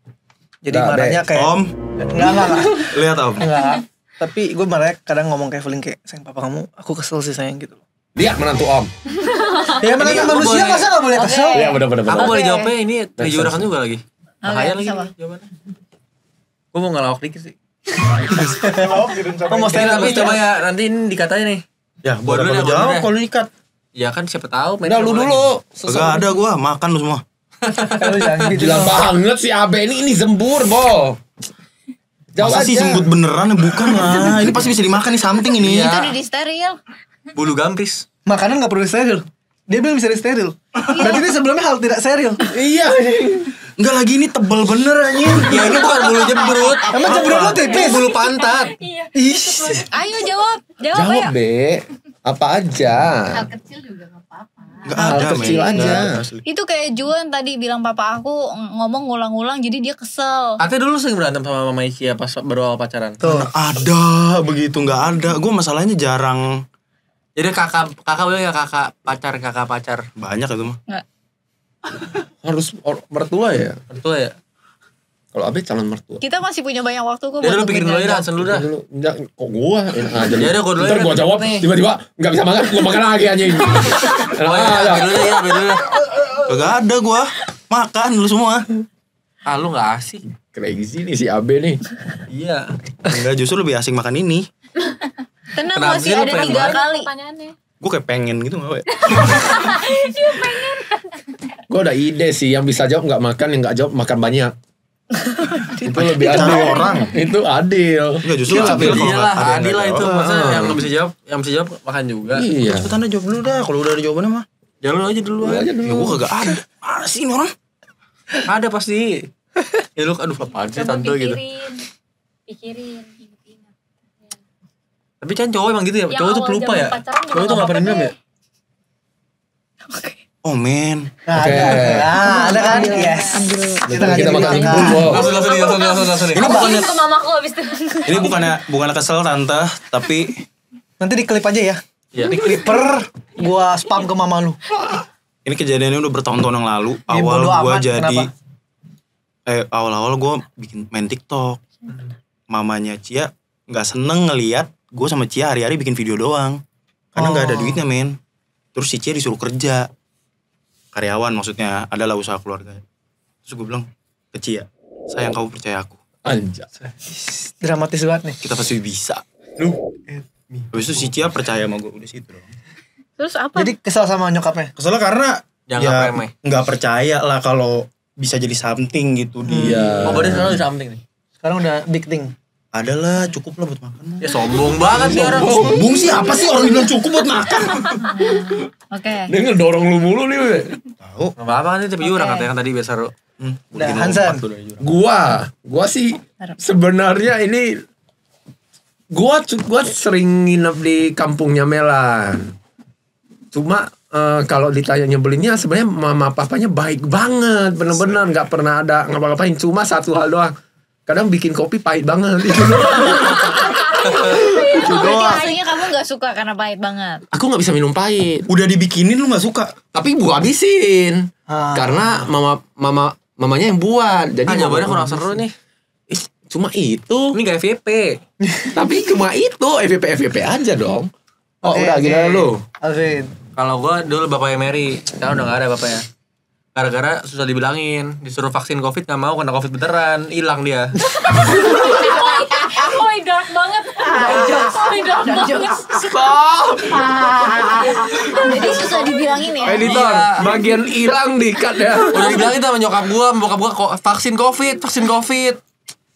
Jadi Nah, marahnya kayak Om, enggak. lihat Om. Enggak. Tapi gue marahnya kadang ngomong ke Evelyn kayak, sayang papa kamu, aku kesel sih sayang gitu. Lihat menantu om. Ya menantu aku manusia boleh- masa gak boleh Oke. kesel? Iya benar-benar. Aku boleh Oke. jawabnya ini dijurakan juga lagi. Bahaya lagi sama. nih jawabannya. Gue mau ngelawak dikit sih. Oh, mau stand up Tapi coba ya nanti ini dikatain nih. Ya, buat Gua dulu apa lu deh, jawab gua dulu kalau dikat? Ya kan siapa tahu. Udah lu dulu. Enggak ada gua, makan lu semua. Lu jangan gitu. Gila banget si Abe ini zembur, Bol. Jawab Masa sih aja. sembut beneran ya? Bukan lah. Ini pasti bisa dimakan nih something ini. Iya. Itu udah di steril. Bulu gampis. Makanan gak perlu steril. Dia bilang bisa steril. Berarti ini sebelumnya hal tidak steril. Iya. Enggak lagi ini tebel bener anjing. Ya ini bukan bulu jebrut. Emang jebrut lu tipis? Bulu pantat. Ih. Ayo jawab Jawab, ayo. Be. Apa aja? Hal kecil juga gak apa-apa. Enggak Hal ada kecil men. aja. Nggak ada, asli. Itu kayak Juan tadi bilang papa aku ngomong ngulang-ulang jadi dia kesel. Ate dulu sering berantem sama Mama Icia pas baru awal pacaran. Tuh. Ada begitu nggak ada. Gue masalahnya jarang. Jadi kakak bilang ya kakak pacar. Banyak itu mah. Harus mertua ya. Betul ya? Kalau Abe calon mertua. Kita masih punya banyak waktu kok Ya buat lu pikirin dulu ya, Hansen dulu dah. Dulu, enggak, kok gua enak aja nih. Ya udah, gua dulu Ntar ya, gua kan jawab, nih. tiba-tiba enggak bisa makan, gua makan lagi anjing. Oh iya, ambil dulu ya, ambil dulu. Gak ada gue. Makan lu semua. Ah lu gak asik. Crazy nih si Abe nih. Iya. Enggak, justru lebih asing makan ini. Tenang Kenapa masih sih lu ada pengen 3 banget? kali. Pertanyaannya. Gue kayak pengen gitu gak, we? Gua ada ide sih, yang bisa jawab enggak makan, yang enggak jawab makan banyak. Itu lebih Itu adil. orang. Itu adil. Enggak, justru Iya, adil Bel. kalau Iya lah, ada yang adil lah nggak itu. jawab. Maksudnya yang bisa jawab makan juga. Iya. Cepetan aja jawab dulu dah. Kalau udah ada jawabannya mah. Ya lu aja dulu Gua aja aja. Ya gue kagak ada. Mana sih ini orang? Ada pasti. Ya lu aduh apaan sih Coba tante gitu. pikirin. Tapi kan cowok emang gitu ya. Yang Cowok tuh awal pelupa zaman ya. pacaran juga Cowok tuh nggak gak pernah apa-apa dendam ya. Oh men. Nah, Oke. ada kan? Yes. Kita makan bubur, Bo. Langsung. Ini bukannya Ke mamaku abis itu. ini bukannya kesel tante, tapi Nanti diklip aja ya. Iya. Di clipper gua spam ke mama lu. ini kejadiannya udah bertahun-tahun yang lalu. Ini Awal bodo gue amat, jadi kenapa? awal-awal gue bikin main TikTok. Mamanya Cia nggak seneng ngeliat gue sama Cia hari-hari bikin video doang. Karena nggak ada duitnya men. Terus si Cia disuruh kerja. Karyawan maksudnya, adalah usaha keluarga. Terus gue bilang ke Cia, sayang kamu percaya aku. Anjay. Dramatis banget nih. Kita pasti bisa. Habis itu si Cia percaya sama gue, udah situ dong. Terus apa? Jadi kesel sama nyokapnya. Kesel karena Jangan remeh. nggak percaya lah kalau bisa jadi something gitu dia. Oh berarti sekarang udah something nih. Sekarang udah big thing. Adalah cukup lah buat makan. Ya sombong banget nih orang. Sombong sih apa sih orang bilang cukup buat makan? Oke. Dia ngedorong lu mulu nih, Be. Tahu. Gak apa-apa kan tapi jurang katanya kan tadi biar seru. Udah, Hansen. Gua sih sebenarnya ini gua sering nginep di kampungnya Melan. Cuma kalau ditanya nyebelinnya sebenarnya mama papanya baik banget, bener-bener nggak pernah ada ngapa-ngapain. Cuma satu hal doang, kadang bikin kopi pahit banget. Itu doang. Itu Berarti doang. aslinya kamu gak suka karena pahit banget. Aku nggak bisa minum pahit, Udah dibikinin lu nggak suka? tapi gua habisin Ah. karena mamanya yang buat. Jadi Ah jawabannya kurang seru nih. Ih, cuma itu. Ini gak FVP. Tapi cuma itu FVP aja dong. Oh Oke, udah oke. gila lu. Alvin. Kalau gue dulu bapaknya Mary, sekarang udah gak ada bapaknya. Gara-gara susah dibilangin, disuruh vaksin COVID gak mau, kena COVID beneran, hilang dia. Oh dark banget. Dark banget. Stop. Jadi susah dibilangin ya. Editor, Iya. bagian hilang di-cut ya. Udah dibilangin sama nyokap gue, bokap gue vaksin COVID.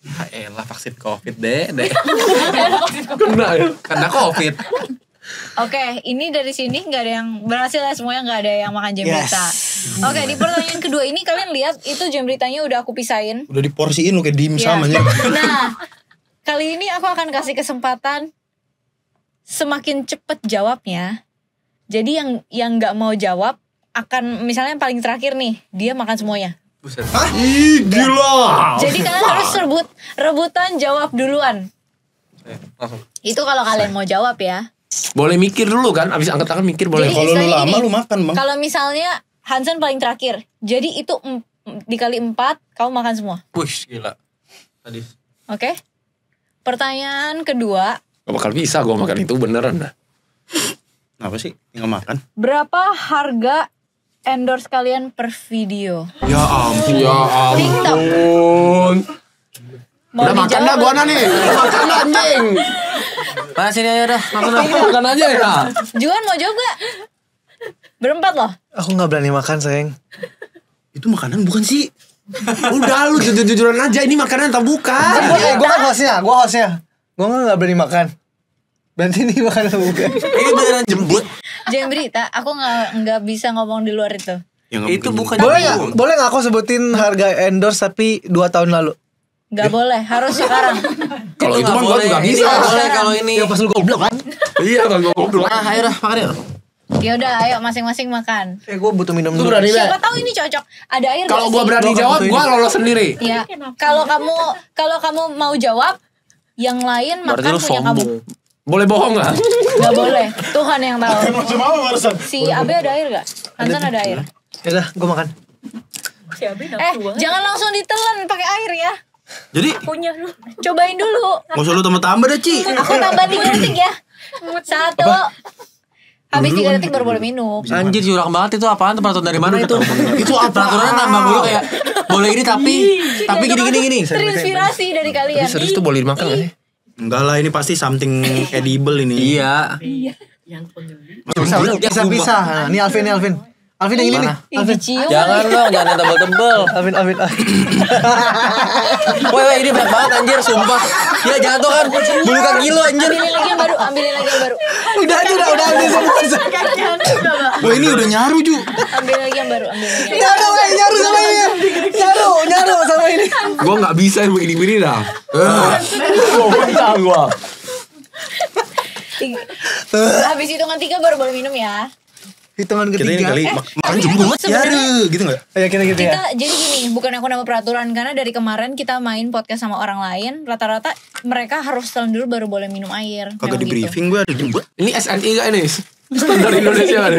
Ya elah vaksin COVID deh. Kena ya. Kena COVID. Oke, ini dari sini nggak ada yang berhasil ya, semuanya nggak ada yang makan jembrita. Oke, di pertanyaan kedua ini kalian lihat itu jembritanya udah aku pisahin. Udah diporsiin lu kayak Ya. dimsum aja. Nah, kali ini aku akan kasih kesempatan semakin cepet jawabnya. Jadi yang nggak mau jawab akan misalnya yang paling terakhir nih dia makan semuanya. Buset. Ih, gila. Jadi kalian harus rebutan jawab duluan. Langsung. Itu kalau kalian mau jawab ya. Boleh mikir dulu kan, abis angkat tangan mikir boleh. Jadi Kalau lu istilahnya lama gini, lu makan bang. Kalau misalnya Hansen paling terakhir, jadi itu dikali 4 kamu makan semua. Wih gila. Tadi. Oke? Pertanyaan kedua, Gak bakal bisa gue makan itu beneran dah. Apa sih? Tinggal makan. berapa harga endorse kalian per video? Ya ampun. Ya TikTok. ampun. Mau Udah makan dah gua nih. Makan dah anjing. Mana sini aja dah. Langsung dah. Makan aja ya. Juan mau jawab gak? Berempat loh. Aku nggak berani makan sayang. Itu makanan bukan sih? Udah lu jujur-jujuran aja, ini makanan atau bukan? Gue kan hostnya. Gue nggak berani makan. Berarti ini makan atau bukan? Ini beneran jembut. Jembrita, aku nggak bisa ngomong di luar itu. Itu bukan. Boleh nggak aku sebutin harga endorse tapi 2 tahun lalu? Nggak boleh, harus sekarang. Kalau itu mah gua juga bisa. Nggak boleh kalau ini. Ya pas lu goblok kan? Iya, kalau gua goblok. Nah, ayo dah makan yuk. Ya udah, ayo masing-masing makan. Gue butuh minum Lu dulu. berani Siapa banget. tahu ini cocok. Ada air Kalau nggak gua sih? berani jawab, gua lolos sendiri. Ya, kalau kamu mau jawab, yang lain Berarti makan lu punya kamu. sombong. Boleh bohong nggak? Gak boleh, Tuhan yang tahu. Macam apa barusan? Si Abe ada air gak? Hansan ada air. Ya udah, gue makan. Jangan langsung ditelan pakai air ya. Jadi Punya lu. Cobain dulu. mau lu tambah-tambah dah, Ci. Aku tambah 3 detik ya. 1. Habis 3 detik baru boleh minum. Anjir curang banget itu apaan tuh peraturan dari mana itu? Itu apa? Peraturannya nambah mulu kayak boleh ini tapi gini. Terinspirasi dari kalian. Tapi serius tuh boleh dimakan nggak sih? Enggak lah, ini pasti something edible ini. Iya. Pisah-pisah. Nah, ini Alvin. Alvin yang ini nih. Ih, dicium. Jangan dong, jangan yang tebel-tebel. Alvin. Woi, ini banyak banget anjir, sumpah. Ya jatuh kan, bulu kaki lu anjir. Ambilin lagi yang baru. Udah ambil semua. Wah, ini udah nyaru, Ju. Ambil lagi yang baru. Nyaru sama ini. Nyaru sama ini. Gua nggak bisa yang begini-begini dah. Gua bentar gua. Habis hitungan 3 baru boleh minum ya. Hitungan Kita ini ketiga. kali makan jemput nyaru gitu enggak? Ya kita gitu ya. Kita jadi gini, bukan aku nambah peraturan karena dari kemarin kita main podcast sama orang lain, rata-rata mereka harus telan dulu baru boleh minum air. Kagak di Memang gitu. briefing gue ada jemput. Ini SNI gak ini? Standar Indonesia kan?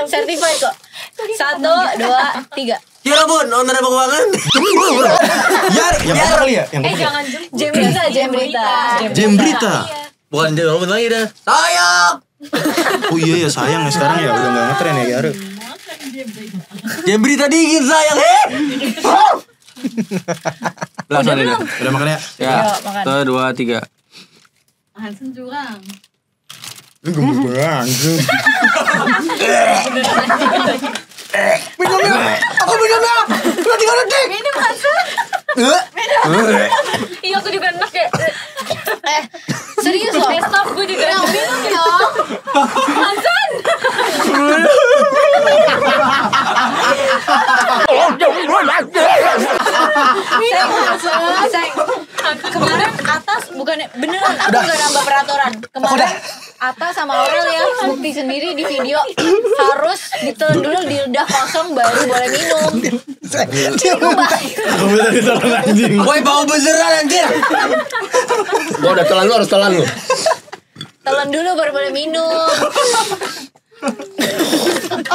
Certified kok. 1, 2, 3. Ya ampun, owner keuangan. Yang apa kali ya? Yang apa? Jangan Jembrita. Jembrita. Bukan jawaban lagi dah. Sayang. Oh iya ya, sayang ya sekarang ya udah enggak ngetren ya Yaru. Jembrita dingin sayang. Langsung deh. Udah makan ya? Ya. Yuk, makan. 1, 2, 3. Hansen curang. Ini gue banget. Aku minumnya. Udah 3 detik. Minum Hansen. Iya aku juga enak ya. Serius loh. Stop gue juga enak. Minum dong. Hansen. Sayang. Kemarin atas bukan beneran aku gak nambah peraturan. Kemarin atas sama Aurel ya bukti sendiri di video harus ditelan dulu di lidah kosong baru boleh minum. Itu baik. Aku bisa ditolong anjing. Woi, bau beneran anjir. Gua udah telan lu, harus telan lu. Telan dulu baru boleh minum.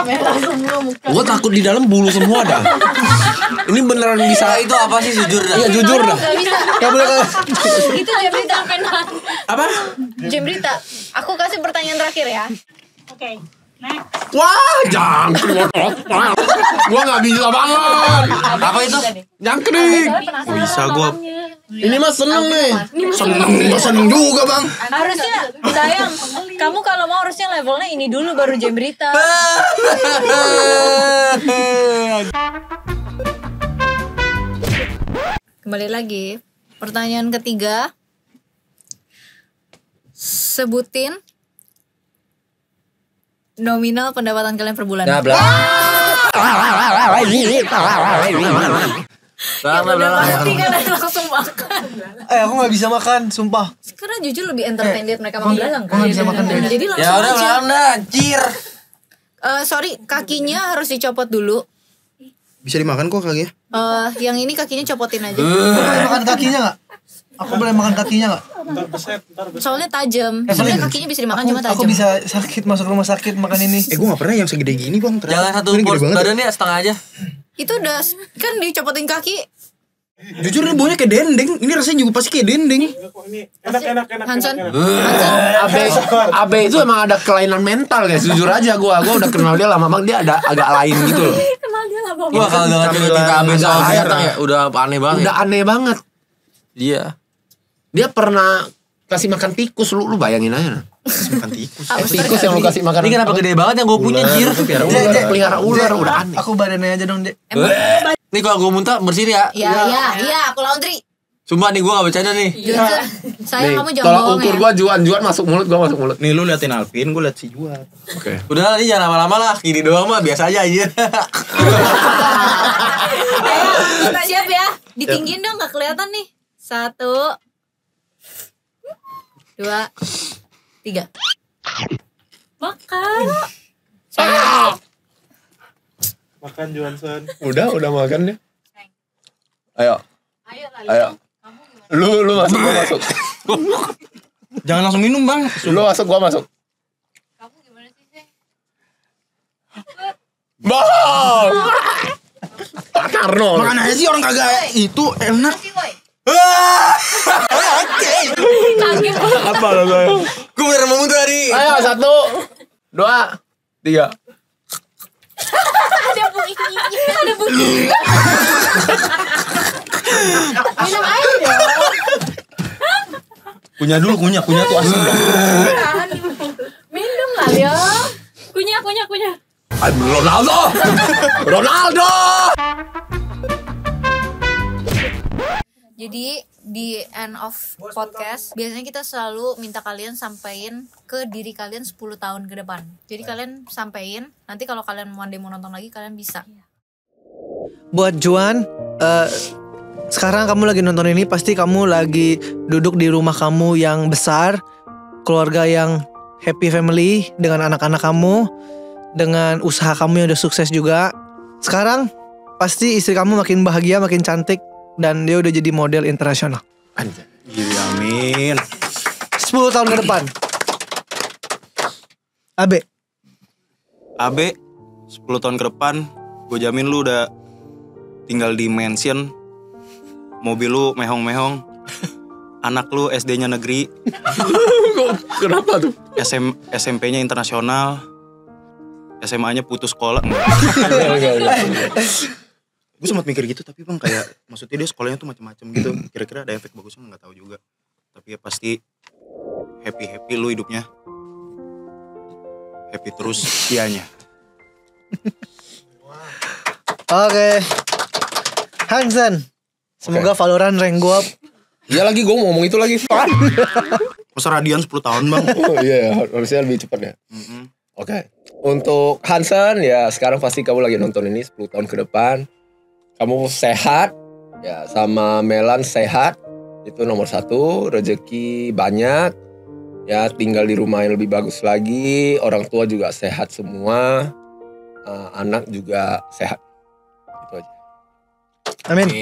Merah semua muka. Gua takut di dalam bulu semua dah. Ini beneran bisa Itu apa sih jujur dah? Iya jujur dah. Gak bisa. Gak boleh. Itu Jembrita. Apa? Jembrita. Aku kasih pertanyaan terakhir ya. Oke. Wah, jangkrik. Gua nggak bisa banget. Apa itu? Jangkrik. Bisa gue. Ini mah seneng nih. Seneng juga bang. Harusnya sayang. Kamu kalau mau harusnya levelnya ini dulu baru Jembrita. Kembali lagi. Pertanyaan ketiga. Sebutin nominal pendapatan kalian per bulan. Nah, belakang. Pasti kalian langsung makan. Aku gak bisa makan, sumpah. Karena jujur lebih entertain lihat mereka makan belakang Aku gak bisa makan deh. Jadi langsung Ya udah aja. belakang dah, anjir. Sorry, kakinya harus dicopot dulu. Bisa dimakan kok kali ya? Yang ini kakinya copotin aja. Aku boleh makan kakinya gak? Aku boleh makan kakinya gak? Soalnya tajam. Soalnya kakinya bisa dimakan cuma tajam. Aku bisa sakit, masuk rumah sakit makan ini. Gue gak pernah yang segede gini bang. Jangan satu Ini gede porsi banget. badannya setengah aja. Itu udah kan dicopotin kaki. Jujur ini baunya kayak dendeng. Ini rasanya juga pasti kayak dendeng. Hanson. Abe itu emang ada kelainan mental guys. Jujur aja gua udah kenal dia lama banget, dia ada agak lain gitu loh. Wah, kalau gak cerita Abe soal binatang ya udah aneh banget. Udah aneh banget. Iya. Dia pernah kasih makan tikus, lu bayangin aja. Makan tikus. Tikus yang lu kasih makan. Ini kenapa gede banget yang gue punya jir? Pelihara ular udah aneh. Aku badannya aja dong, Dek. Nih kalau gue muntah bersihin ya. Iya, aku laundry. Cuma nih gue gak bercanda nih. Jujur, saya Nih, kamu jangan tolak bohong ukur ya. gua Juan masuk mulut, gua masuk mulut. Nih lu liatin Alvin, gue liat si Juan. Oke. Udah lah, ini jangan lama-lama lah. Gini doang mah biasa aja aja. Siap ya, ditinggiin dong gak kelihatan nih. 1 2 3. Makan. Makan Johnson. Udah makan deh. Ayo. Lu masuk, gua masuk. Jangan langsung minum bang. Lu masuk, gua masuk. Kamu gimana sih, Seng? Bang! Pak Karno. Makan aja sih orang kagak itu enak. Kaget. Apa lo gue? Gue bener mau muntah tadi. Ayo 1 2 3. Ada bunyi. Minum air dong. Kunyah dulu, kunyah tuh asli bang. Minum lah ya. Kunyah. Ronaldo. Jadi di end of podcast biasanya kita selalu minta kalian sampein ke diri kalian 10 tahun ke depan. Jadi kalian sampein, nanti kalau kalian mau nonton lagi kalian bisa. Buat Juan, sekarang kamu lagi nonton ini pasti kamu lagi duduk di rumah kamu yang besar, keluarga yang happy family dengan anak-anak kamu, dengan usaha kamu yang udah sukses juga. Sekarang pasti istri kamu makin bahagia, makin cantik, dan dia udah jadi model internasional. Anjay. Gini amin. 10 tahun ke depan. Abe 10 tahun ke depan gue jamin lu udah tinggal di mansion, mobil lu mehong-mehong, anak lu SD-nya negeri, Kenapa tuh? SMP-nya internasional, SMA-nya putus sekolah. Gue sempat mikir gitu tapi bang kayak maksudnya dia sekolahnya tuh macam-macam gitu. Kira-kira ada efek bagusnya nggak tahu juga. Tapi ya pasti happy lu hidupnya. Happy terus dianya. Oke. Hansen, semoga Valorant rank gua. Iya lagi gue mau ngomong itu lagi. Masa Radian 10 tahun bang. Oh iya, harusnya lebih cepat ya. Oke. Untuk Hansen ya sekarang pasti kamu lagi nonton ini 10 tahun ke depan. Kamu sehat ya, sama Melan sehat, itu nomor 1. Rezeki banyak ya, tinggal di rumah yang lebih bagus lagi, orang tua juga sehat semua, anak juga sehat. Itu aja. Amin.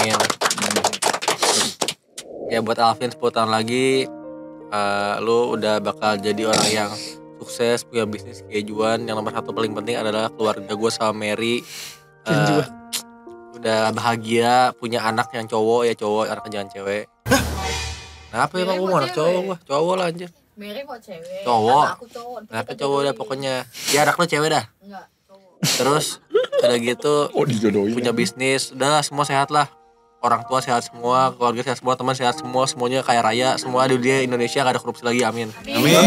Ya buat Alvin 10 tahun lagi, lu udah bakal jadi orang yang sukses, punya bisnis kayak Juan. Yang nomor 1 paling penting adalah keluarga gue sama Mary. Udah bahagia, punya anak yang cowok, anak jangan cewek. Kenapa ya bang, gue mau anak cowok lah anjir. Mary kok cewek? Cowok. Aku cowok. Kenapa cowok dah pokoknya. Ya anak lu cewek dah. Enggak, cowok. Terus udah gitu Dijodohin. punya bisnis, udahlah semua sehat lah. Orang tua sehat semua, keluarga sehat semua, teman sehat semua, semuanya kaya raya, semua di dunia Indonesia gak ada korupsi lagi, amin. Amin.